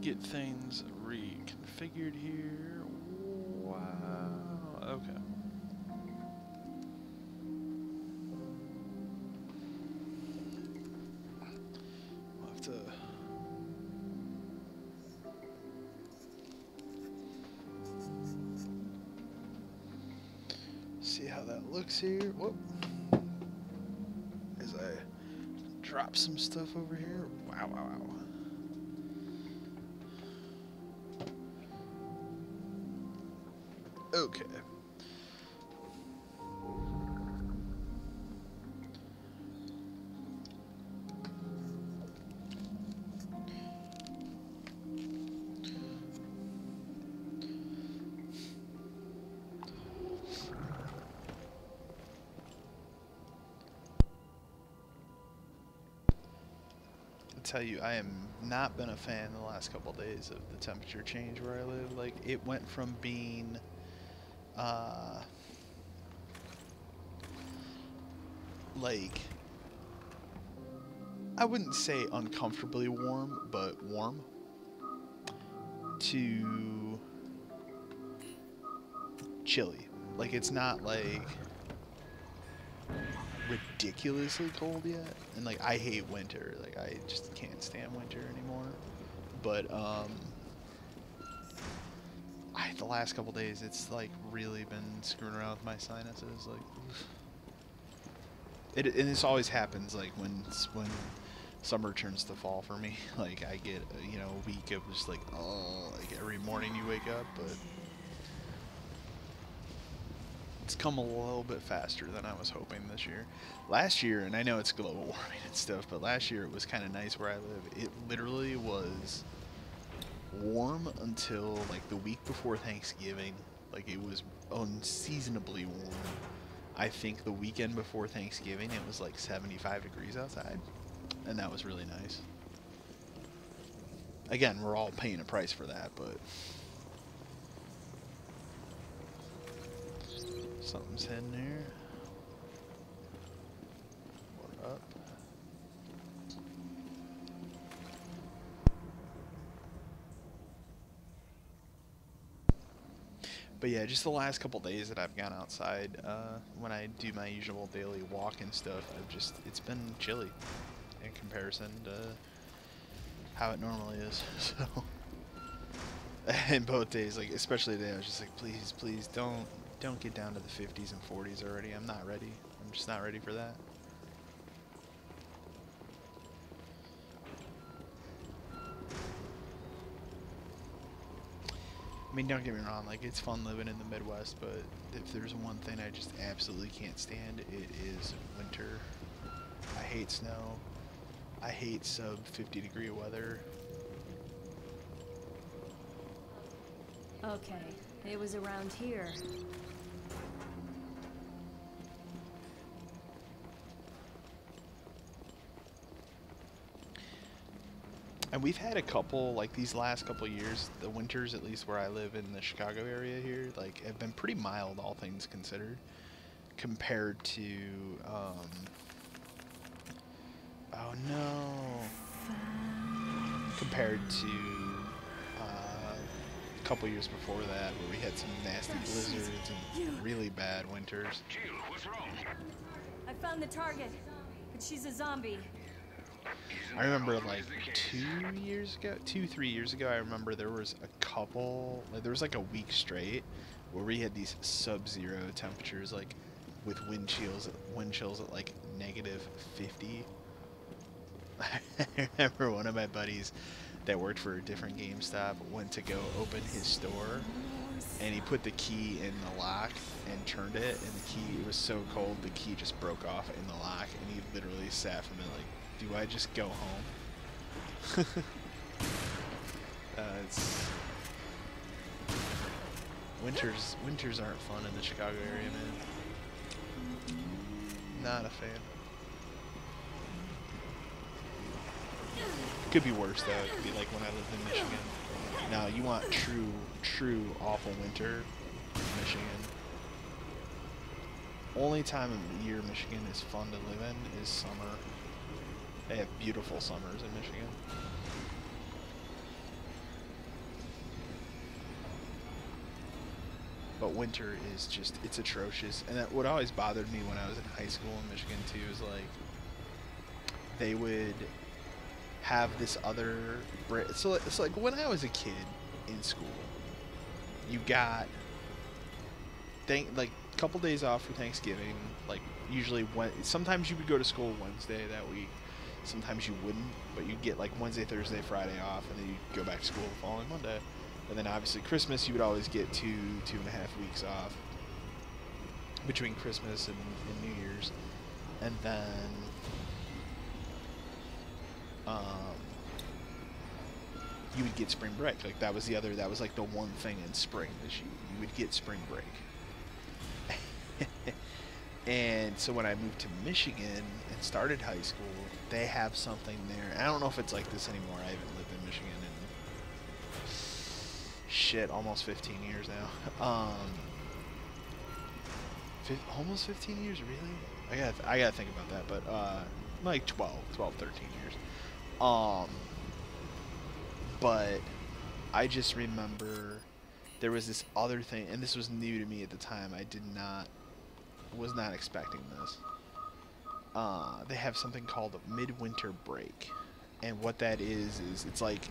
get things reconfigured here. Wow. Okay. We'll have to see how that looks here. Whoop. As I drop some stuff over here. Wow, wow, wow. Okay. Tell you, I am not been a fan the last couple days of the temperature change where I live. Like, it went from being like, I wouldn't say uncomfortably warm, but warm, to chilly. Like, it's not like ridiculously cold yet, and like I hate winter. Like, I just can't stand winter anymore. But the last couple days it's like really been screwing around with my sinuses. Like, and this always happens like when summer turns to fall for me. Like, I get a week of just like, oh, like every morning you wake up, but it's come a little bit faster than I was hoping this year. Last year, and I know it's global warming and stuff, but last year it was kind of nice where I live. It literally was warm until like the week before Thanksgiving. Like, it was unseasonably warm. I think the weekend before Thanksgiving it was like 75 degrees outside, and that was really nice. Again, we're all paying a price for that, but something's hidden here. What up? But yeah, just the last couple days that I've gone outside, when I do my usual daily walk and stuff, it's been chilly in comparison to how it normally is. So, and both days, like especially today, I was just like, please don't get down to the 50s and 40s already. I'm not ready. I'm just not ready for that. I mean, don't get me wrong, like, it's fun living in the Midwest, but if there's one thing I just absolutely can't stand, it is winter. I hate snow. I hate sub 50 degree weather. Okay, it was around here. And we've had a couple, like these last couple years, the winters, at least where I live in the Chicago area here, like, have been pretty mild, all things considered, compared to, oh no, compared to a couple years before that, where we had some nasty blizzards and really bad winters. Jill, what's wrong? I found the target, but she's a zombie. I remember like 3 years ago, I remember there was a couple, like there was like a week straight where we had these sub-zero temperatures, like with wind chills at like -50. I remember one of my buddies that worked for a different GameStop went to go open his store, and he put the key in the lock and turned it, and the key, it was so cold the key just broke off in the lock, and he literally sat from it like, do I just go home? Winters aren't fun in the Chicago area, man. Not a fan. Could be worse though. It could be like when I lived in Michigan. Now you want true awful winter in Michigan. Only time of the year Michigan is fun to live in is summer. They have beautiful summers in Michigan. But winter is just, it's atrocious. And that, what always bothered me when I was in high school in Michigan too is like, they would have this other break. So it's like when I was a kid in school, you got like a couple days off for Thanksgiving. Like usually sometimes you would go to school Wednesday that week. Sometimes you wouldn't, but you'd get like Wednesday, Thursday, Friday off, and then you'd go back to school the following Monday. And then obviously Christmas, you would always get 2.5 weeks off between Christmas and New Year's. And then you would get spring break. Like that was like the one thing in spring is you would get spring break. And so when I moved to Michigan and started high school, they have something there. And I don't know if it's like this anymore. I haven't lived in Michigan in shit, almost 15 years now. Almost 15 years, really? I gotta think about that, but like 12, 13 years. But I just remember there was this other thing, and this was new to me at the time. I was not expecting this. They have something called a midwinter break, and what that is it's like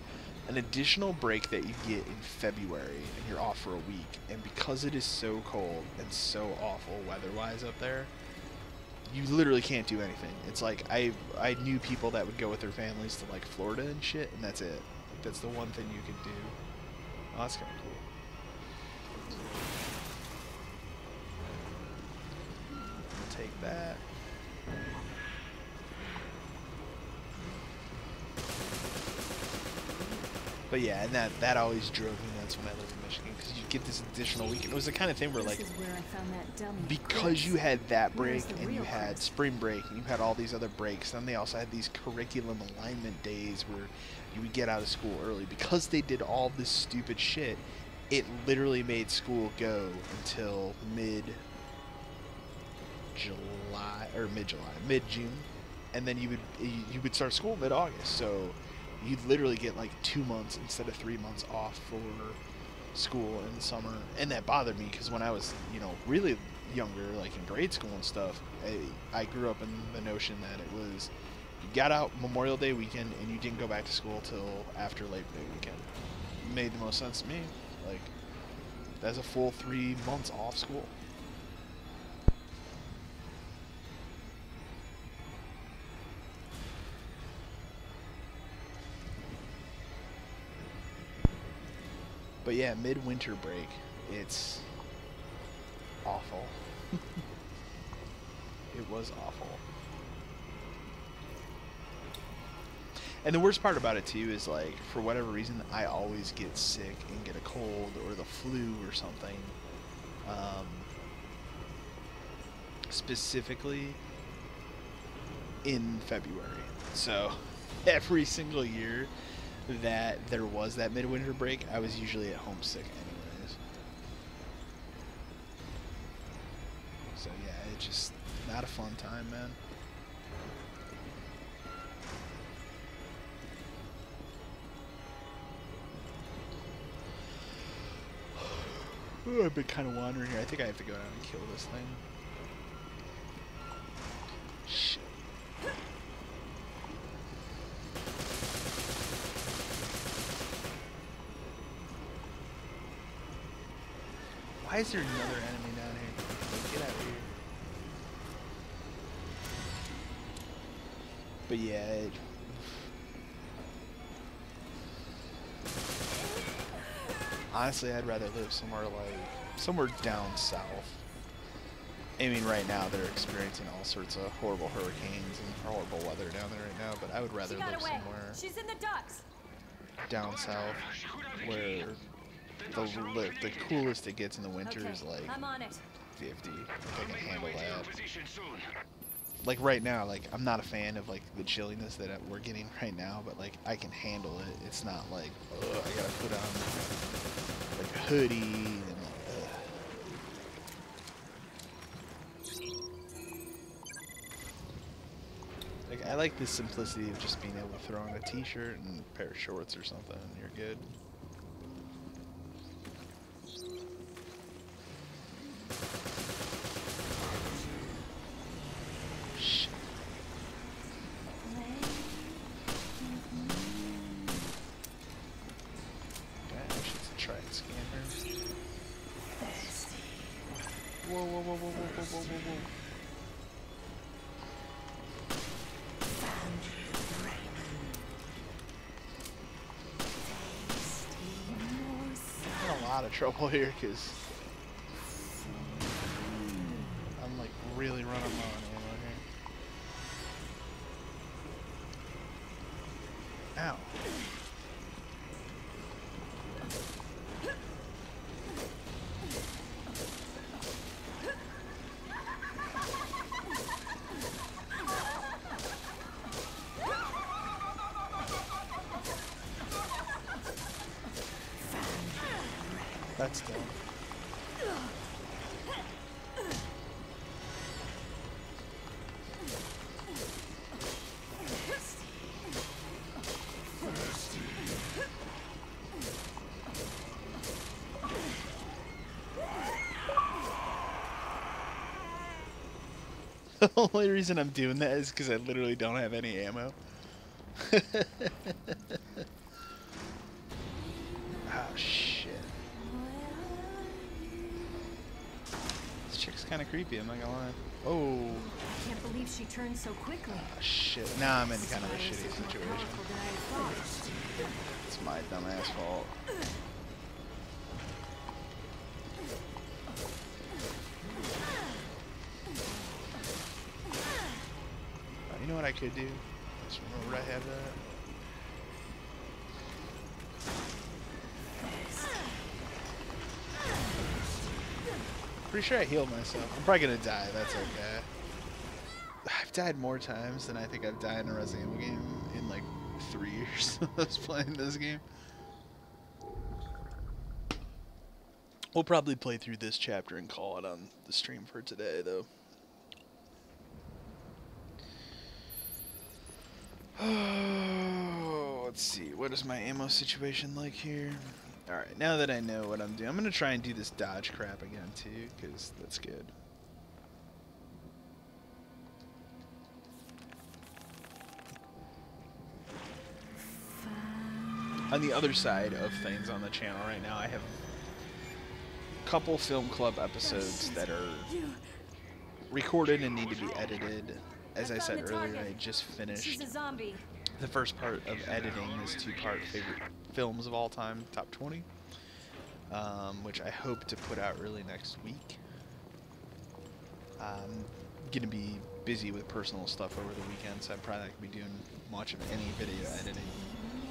an additional break that you get in February, and you're off for a week. And because it is so cold and so awful weather-wise up there, you literally can't do anything. It's like I knew people that would go with their families to like Florida and shit, and that's it. That's the one thing you could do. Oh, that's kind of cool. Take that. But yeah, and that always drove me nuts when I lived in Michigan, because you get this additional weekend. It was the kind of thing where like, because you had that break and you had spring break and you had all these other breaks, then they also had these curriculum alignment days where you would get out of school early. Because they did all this stupid shit, it literally made school go until mid-June, and then you would start school mid-August. So you'd literally get like 2 months instead of 3 months off for school in the summer. And that bothered me because when I was, really younger, like in grade school and stuff, I grew up in the notion that it was, you got out Memorial Day weekend and you didn't go back to school till after Labor Day weekend. It made the most sense to me. Like, that's a full 3 months off school. But yeah, midwinter break, it's awful. It was awful. And the worst part about it too is like, for whatever reason, I always get sick and get a cold or the flu or something. Specifically in February. So every single year that there was that midwinter break, I was usually at home sick anyways. So yeah, it's just not a fun time, man. Ooh, I've been kind of wandering here. I think I have to go down and kill this thing. Shit. Why is there another enemy down here? Like, get out of here. But yeah, honestly, I'd rather live somewhere down south. I mean, right now they're experiencing all sorts of horrible hurricanes and horrible weather down there right now, but I would rather live somewhere She's in the docks. down south where the coolest it gets in the winter is like I'm on it. 50. If I can handle that. Like right now, like I'm not a fan of like the chilliness that we're getting right now, but like I can handle it. It's not like, ugh, I gotta put on like a hoodie and like, I like the simplicity of just being able to throw on a t-shirt and a pair of shorts or something, and you're good. Shit. Gosh, it's a track scanner. Whoa, whoa, whoa, whoa, whoa, whoa, whoa, whoa, whoa. I'm in a lot of trouble here because I'm like really running low on ammo here. Ow. That's dumb. The only reason I'm doing that is because I literally don't have any ammo. Ah, shit. This chick's kind of creepy, I'm not gonna lie. Oh. I can't believe she turned so quickly. Ah, shit. Now I'm in kind of a shitty situation. It's my dumbass fault. You know what I could do? Just remember I have that. Pretty sure I healed myself. I'm probably gonna die. That's okay. I've died more times than I think I've died in a Resident Evil game in like 3 years I was playing this game. We'll probably play through this chapter and call it on the stream for today, though. Oh, let's see. What is my ammo situation like here? Alright, now that I know what I'm doing, I'm going to try and do this dodge crap again, too, because that's good. On the other side of things on the channel right now, I have a couple film club episodes that are recorded and need to be edited. As I said earlier, I just finished the first part of editing this 2-part favorite films of all time, top 20, which I hope to put out early next week. I'm going to be busy with personal stuff over the weekend, so I'm probably not going to be doing much of any video editing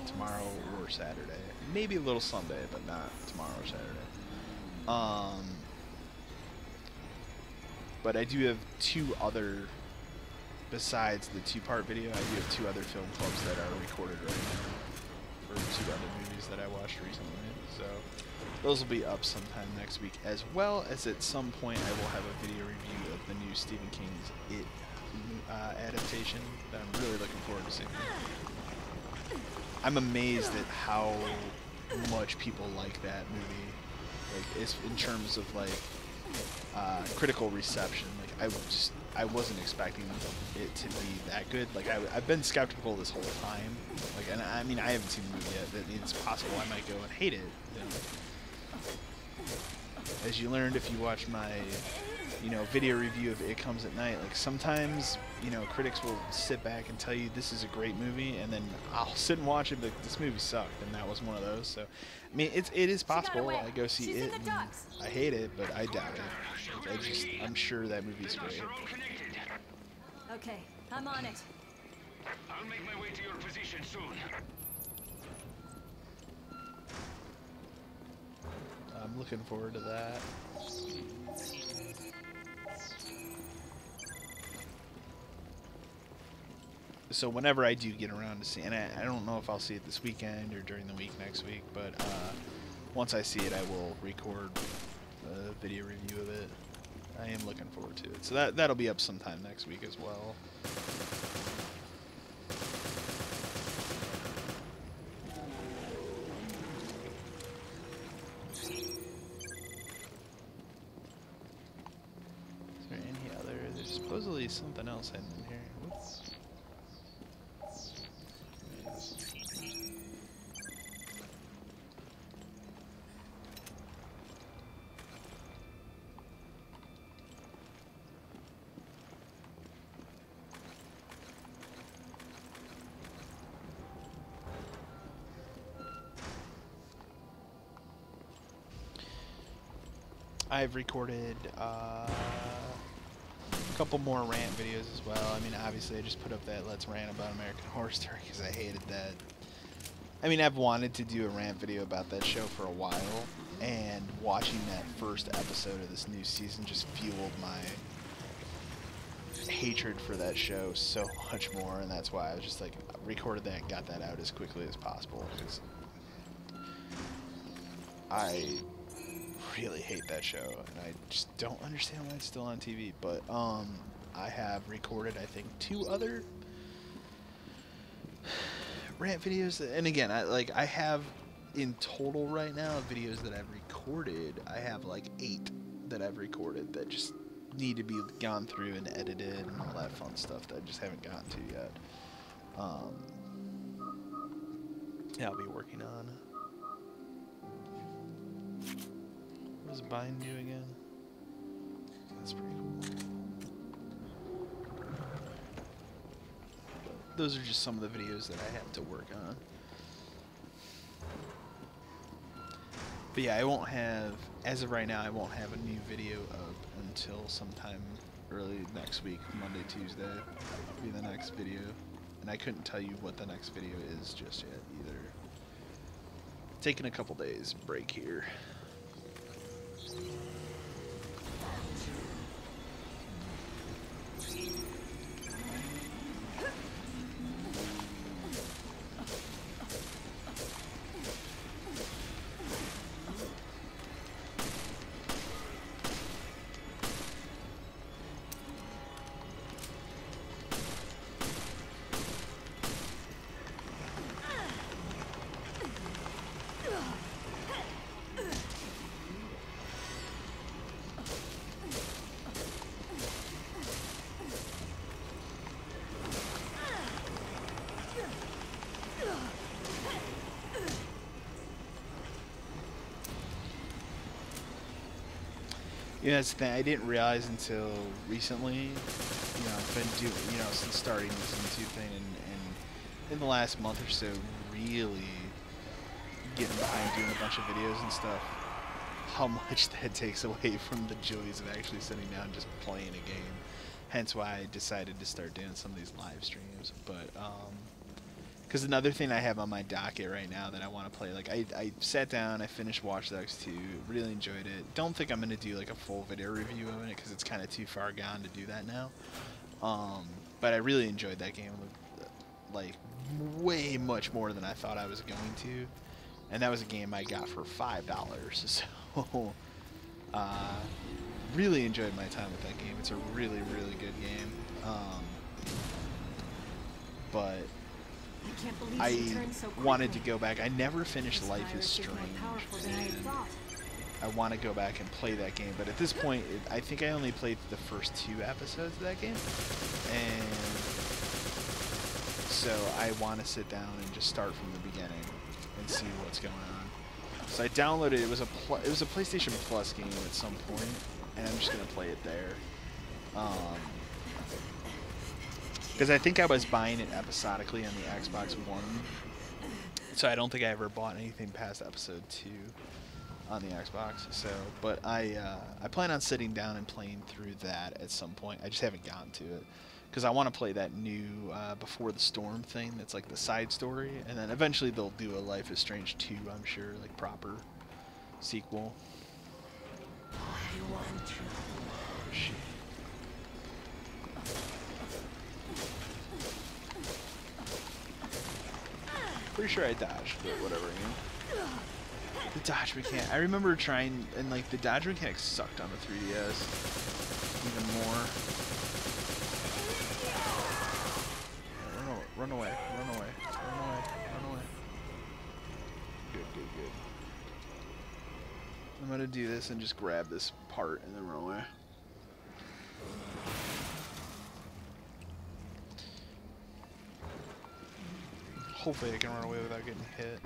tomorrow or Saturday. Maybe a little Sunday, but not tomorrow or Saturday. But I do have 2 other... Besides the 2-part video, I do have 2 other film clubs that are recorded right now for 2 other movies that I watched recently. So those will be up sometime next week, as well as at some point I will have a video review of the new Stephen King's It adaptation that I'm really looking forward to seeing. I'm amazed at how much people like that movie, like it's in terms of like critical reception. Like I wasn't expecting it to be that good. Like I've been skeptical this whole time. Like, and I mean I haven't seen the movie yet. But it's possible I might go and hate it. You know? As you learned if you watched my, video review of It Comes at Night. Like sometimes, critics will sit back and tell you this is a great movie, and then I'll sit and watch it, but this movie sucked, and that was one of those. So, I mean, it is possible I go see it and I hate it, but I doubt it. Like, I'm sure that movie's great. Okay, I'm on it. I'll make my way to your position soon. I'm looking forward to that. So whenever I do get around to seeing it, I don't know if I'll see it this weekend or during the week next week, but once I see it, I will record a video review of it. I am looking forward to it. So that'll be up sometime next week as well. supposedly something else hidden in here. Whoops. I've recorded a couple more rant videos as well. I mean, obviously I just put up that Let's Rant About American Horror Story because I hated that. I mean, I've wanted to do a rant video about that show for a while, and watching that first episode of this new season just fueled my hatred for that show so much more, and that's why I was just like, recorded that and got that out as quickly as possible, because I really hate that show, and I just don't understand why it's still on TV. But I have recorded, I think, 2 other rant videos, and again, I have in total right now videos that I've recorded. I have like 8 that I've recorded that just need to be gone through and edited and all that fun stuff that I just haven't gotten to yet. Yeah, I'll be working on. What does bind do again? That's pretty cool. But those are just some of the videos that I have to work on. But yeah, I won't have, as of right now, I won't have a new video up until sometime early next week, Monday, Tuesday, will be the next video. And I couldn't tell you what the next video is just yet either. Taking a couple days break here. Yeah, that's the thing. I didn't realize until recently, you know, I've been doing, you know, since starting this YouTube thing, and in the last month or so, really getting behind doing a bunch of videos and stuff, how much that takes away from the joys of actually sitting down and just playing a game. Hence why I decided to start doing some of these live streams. But, because another thing I have on my docket right now that I want to play, like, I sat down, I finished Watch Dogs 2, really enjoyed it. Don't think I'm going to do, like, a full video review of it, because it's kind of too far gone to do that now. But I really enjoyed that game, like, way much more than I thought I was going to. And that was a game I got for $5, so, really enjoyed my time with that game. It's a really, really good game. But I wanted to go back. I never finished Life is Strange, and I want to go back and play that game. But at this point, I think I only played the first 2 episodes of that game, and so I want to sit down and just start from the beginning and see what's going on. So I downloaded it. It was a PlayStation Plus game at some point, and I'm just gonna play it there. Because I think I was buying it episodically on the Xbox One, so I don't think I ever bought anything past episode 2 on the Xbox. So, but I plan on sitting down and playing through that at some point. I just haven't gotten to it because I want to play that new Before the Storm thing. That's like the side story, and then eventually they'll do a Life is Strange 2, I'm sure, like proper sequel. Oh, shit. Pretty sure I dodged, but whatever, you know. The dodge mechanic. I remember trying, and like the dodge mechanic sucked on the 3DS even more. Run away, run away, run away, run away. Good, good, good. I'm gonna do this and just grab this part and then run away. Hopefully I can run away without getting hit.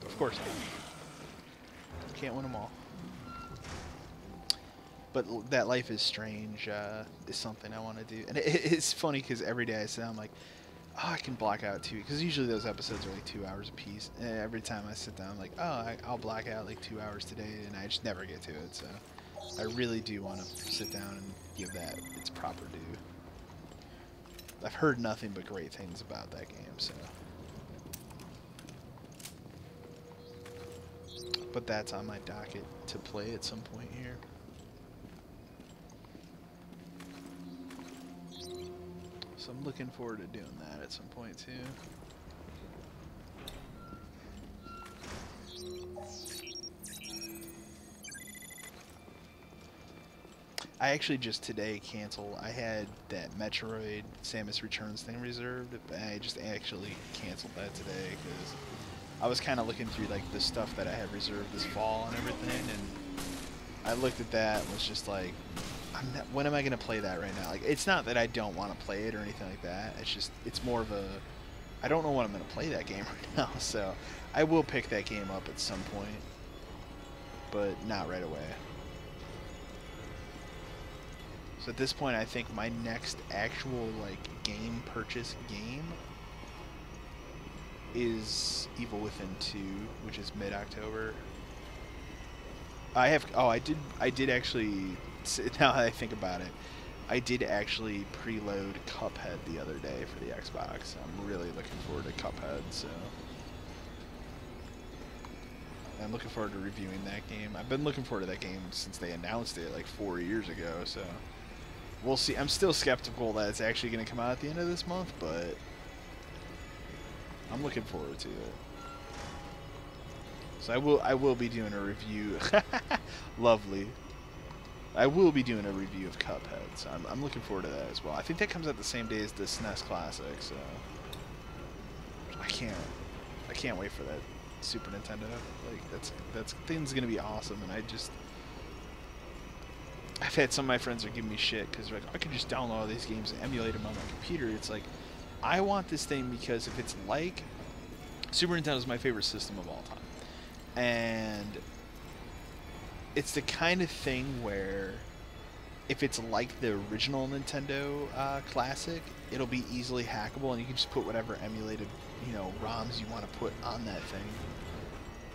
Of course I can't win them all. But that Life is Strange is something I want to do. And it's funny because every day I sit down, I'm like, oh, I can block out 2. Because usually those episodes are like 2 hours a piece. And every time I sit down, I'm like, oh, I'll block out like 2 hours today. And I just never get to it. So I really do want to sit down and give that its proper due. I've heard nothing but great things about that game, so. But that's on my docket to play at some point here. So I'm looking forward to doing that at some point too. I actually just today canceled. I had that Metroid Samus Returns thing reserved, but I just actually canceled that today because I was kind of looking through like the stuff that I had reserved this fall and everything, and I looked at that and was just like, when am I going to play that right now? Like, it's not that I don't want to play it or anything like that. It's just, it's more of a, I don't know when I'm going to play that game right now, so I will pick that game up at some point, but not right away. So at this point, I think my next actual, like, game purchase game is Evil Within 2, which is mid-October. I did actually, now that I think about it, I did actually preload Cuphead the other day for the Xbox. I'm really looking forward to Cuphead, so I'm looking forward to reviewing that game. I've been looking forward to that game since they announced it like 4 years ago, so we'll see. I'm still skeptical that it's actually going to come out at the end of this month, but I'm looking forward to it. So I will be doing a review. Lovely. I will be doing a review of Cuphead, so I'm looking forward to that as well. I think that comes out the same day as the SNES Classic, so I can't wait for that Super Nintendo. Like that's thing's gonna be awesome, and I've had some of my friends are giving me shit because they're like, I can just download all these games and emulate them on my computer. It's like, I want this thing because if it's like, Super Nintendo is my favorite system of all time. And it's the kind of thing where if it's like the original Nintendo Classic, it'll be easily hackable and you can just put whatever emulated, ROMs you want to put on that thing.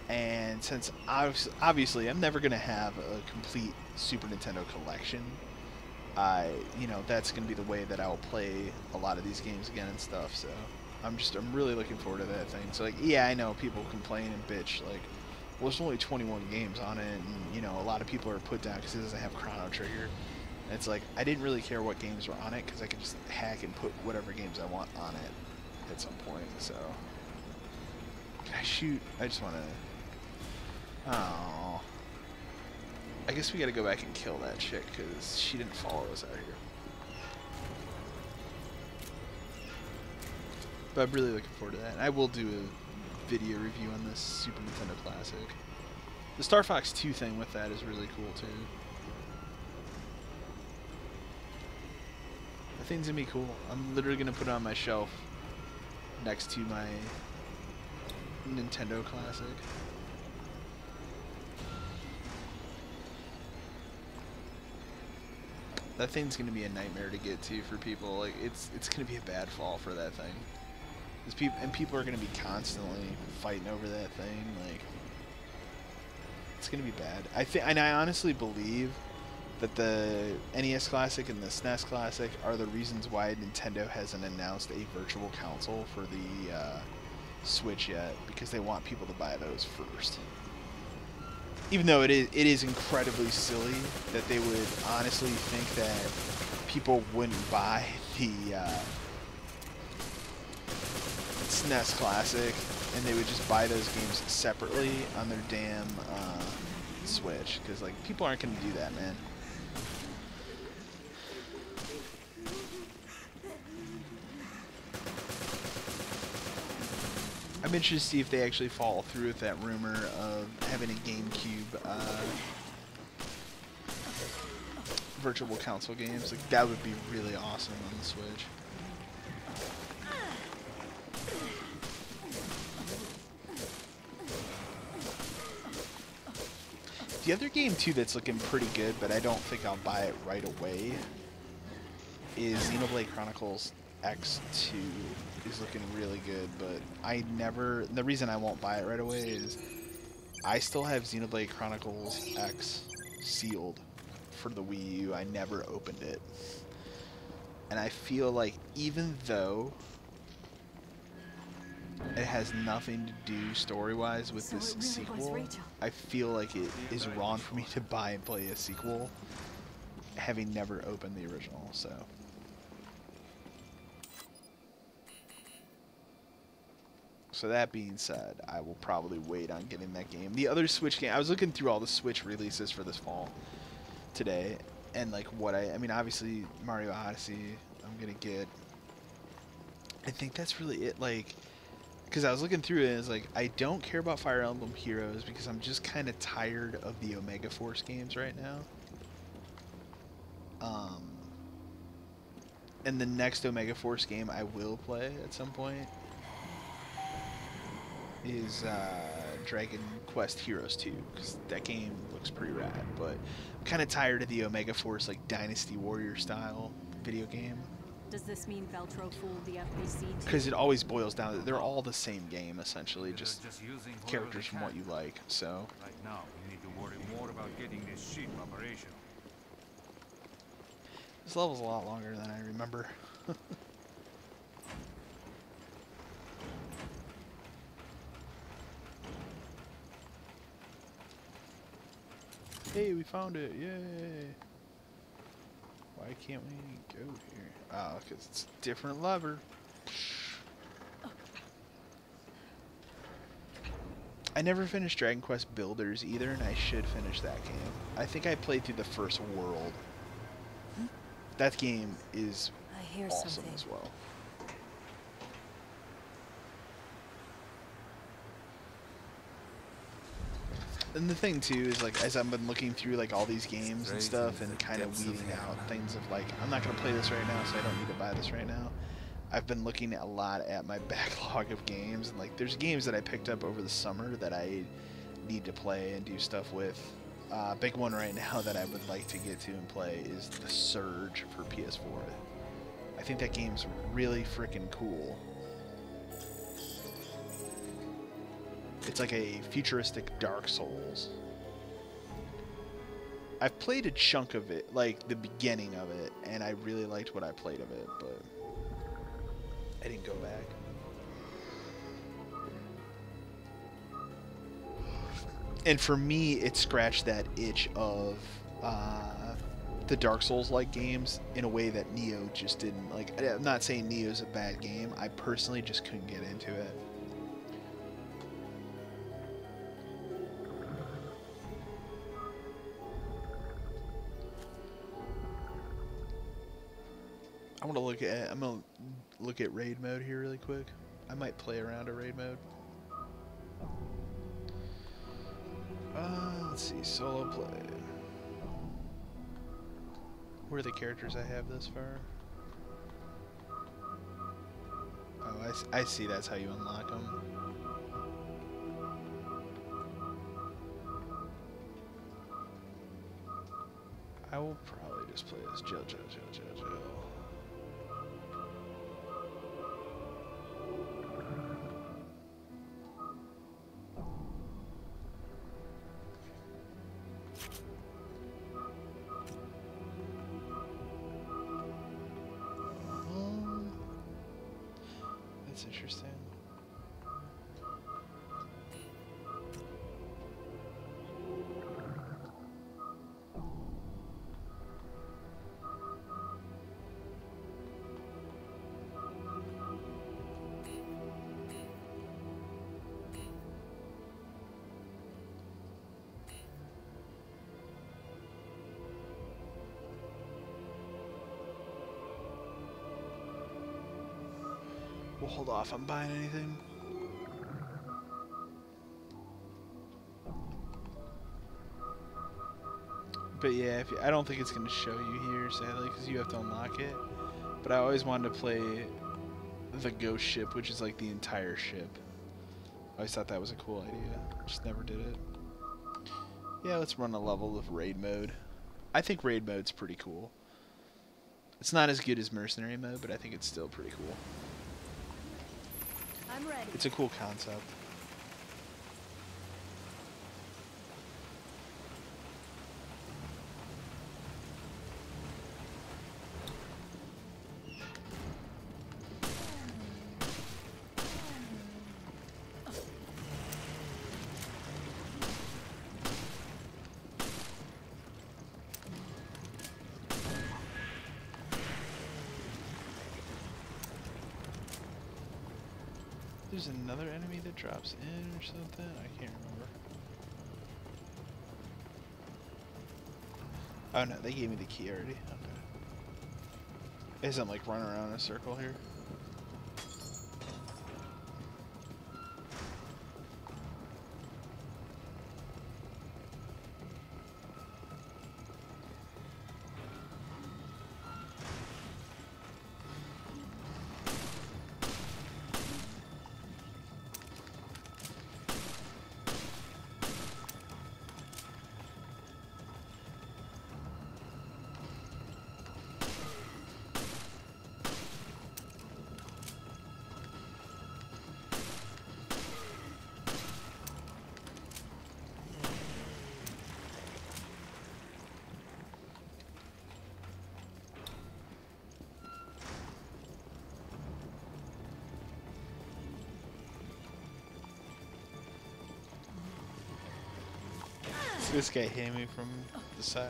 And since obviously I'm never going to have a complete Super Nintendo collection, that's going to be the way that I will play a lot of these games again and stuff. So I'm really looking forward to that thing. So like, yeah, I know people complain and bitch like, well, there's only 21 games on it, and a lot of people are put down because it doesn't have Chrono Trigger. And it's like, I didn't really care what games were on it because I could just hack and put whatever games I want on it at some point. So can I shoot? I just want to. Oh, I guess we got to go back and kill that chick because she didn't follow us out here. But I'm really looking forward to that. And I will do a video review on this Super Nintendo Classic. The Star Fox 2 thing with that is really cool too. That thing's gonna be cool. I'm literally gonna put it on my shelf next to my Nintendo Classic. That thing's gonna be a nightmare to get to for people. Like it's gonna be a bad fall for that thing. People are going to be constantly fighting over that thing. Like, it's going to be bad. I honestly believe that the NES Classic and the SNES Classic are the reasons why Nintendo hasn't announced a virtual console for the Switch yet, because they want people to buy those first. Even though it is incredibly silly that they would honestly think that people wouldn't buy the SNES Classic, and they would just buy those games separately on their damn Switch, because like people aren't going to do that, man. I'm interested to see if they actually follow through with that rumor of having a GameCube virtual console games. Like that would be really awesome on the Switch. The other game too that's looking pretty good, but I don't think I'll buy it right away, is Xenoblade Chronicles X2 is looking really good, but the reason I won't buy it right away is I still have Xenoblade Chronicles X sealed for the Wii U. I never opened it. And I feel like even though it has nothing to do story-wise with this sequel, I feel like it is wrong for me to buy and play a sequel having never opened the original, so... So that being said, I will probably wait on getting that game. The other Switch game, I was looking through all the Switch releases for this fall today, and like I mean, obviously Mario Odyssey, I'm gonna get. I think that's really it. Like, because I was looking through it, and it's like I don't care about Fire Emblem Heroes because I'm just kind of tired of the Omega Force games right now. And the next Omega Force game I will play at some point is Dragon Quest Heroes 2, because that game looks pretty rad, but I'm kind of tired of the Omega Force like Dynasty Warrior style video game. Does this mean Veltro fooled the FBC too? Because it always boils down to they're all the same game essentially, just using characters from what you like. So right now, we need to worry more about getting this ship operational. this level's a lot longer than I remember. Hey, we found it! Yay! Why can't we go here? Oh, because it's a different lever. I never finished Dragon Quest Builders either, and I should finish that game. I think I played through the first world. That game is awesome as well. And the thing too is like as I've been looking through like all these games and stuff and kind of weeding out things of like I'm not gonna play this right now, so I don't need to buy this right now. I've been looking a lot at my backlog of games, and like there's games that I picked up over the summer that I need to play and do stuff with. Big one right now that I would like to get to and play is The Surge for PS4. I think that game's really freaking cool. It's like a futuristic Dark Souls. I've played a chunk of it, like the beginning of it, and I really liked what I played of it, but I didn't go back. And for me, it scratched that itch of the Dark Souls-like games in a way that Neo just didn't. Like, I'm not saying Neo's a bad game. I personally just couldn't get into it. I'm gonna look at raid mode here really quick. I might play around a raid mode. Let's see, solo play. What are the characters I have thus far? Oh, I see. That's how you unlock them. I will probably just play as Jill. That's interesting. We'll hold off on buying anything. But yeah, I don't think it's going to show you here, sadly, because you have to unlock it. But I always wanted to play the ghost ship, which is like the entire ship. I always thought that was a cool idea. Just never did it. Yeah, let's run a level of raid mode. I think raid mode's pretty cool. It's not as good as mercenary mode, but I think it's still pretty cool. I'm ready. It's a cool concept. There's another enemy that drops in or something? I can't remember. Oh no, they gave me the key already. Okay. Isn't like running around in a circle here? This guy hit me from the side.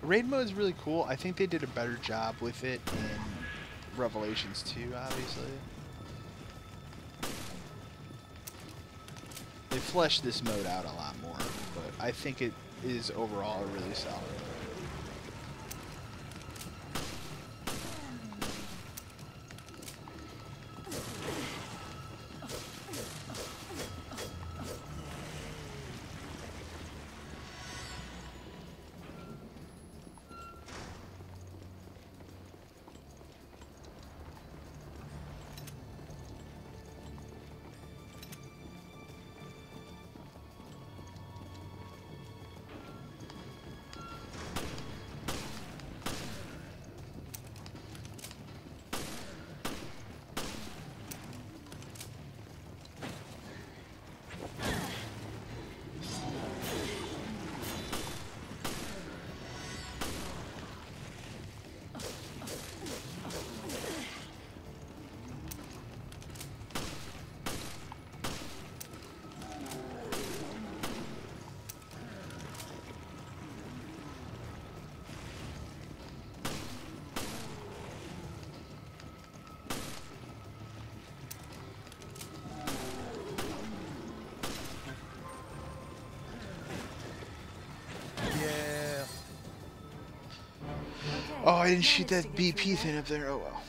Raid mode is really cool. I think they did a better job with it in Revelations 2, obviously. They fleshed this mode out a lot more, but I think it is overall really solid. Oh, I didn't shoot that BP thing up there. Oh well.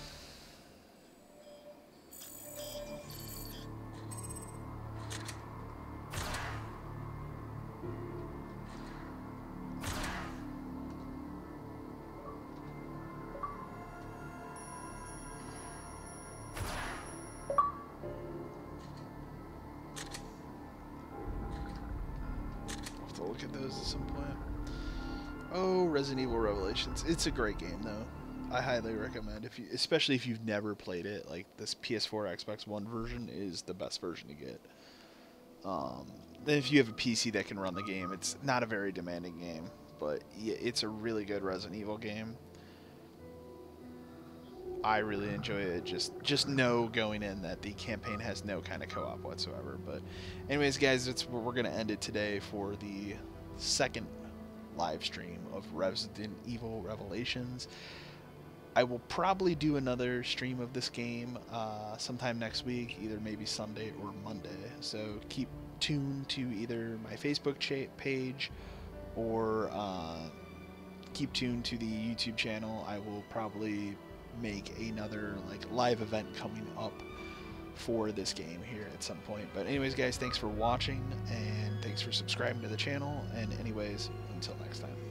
I'll have to look at those at some point. Oh, Resident Evil Revelations. It's a great game, though. I highly recommend, especially if you've never played it. Like, this PS4, Xbox One version is the best version to get. Then if you have a PC that can run the game, it's not a very demanding game, but yeah, it's a really good Resident Evil game. I really enjoy it. Just know going in that the campaign has no kind of co-op whatsoever. But anyways, guys, that's where we're going to end it today for the second live stream of Resident Evil Revelations. I will probably do another stream of this game sometime next week, either maybe Sunday or Monday. So keep tuned to either my Facebook page or keep tuned to the YouTube channel. I will probably make another like live event coming up for this game here at some point. But anyways, guys, thanks for watching and thanks for subscribing to the channel. And anyways, until next time.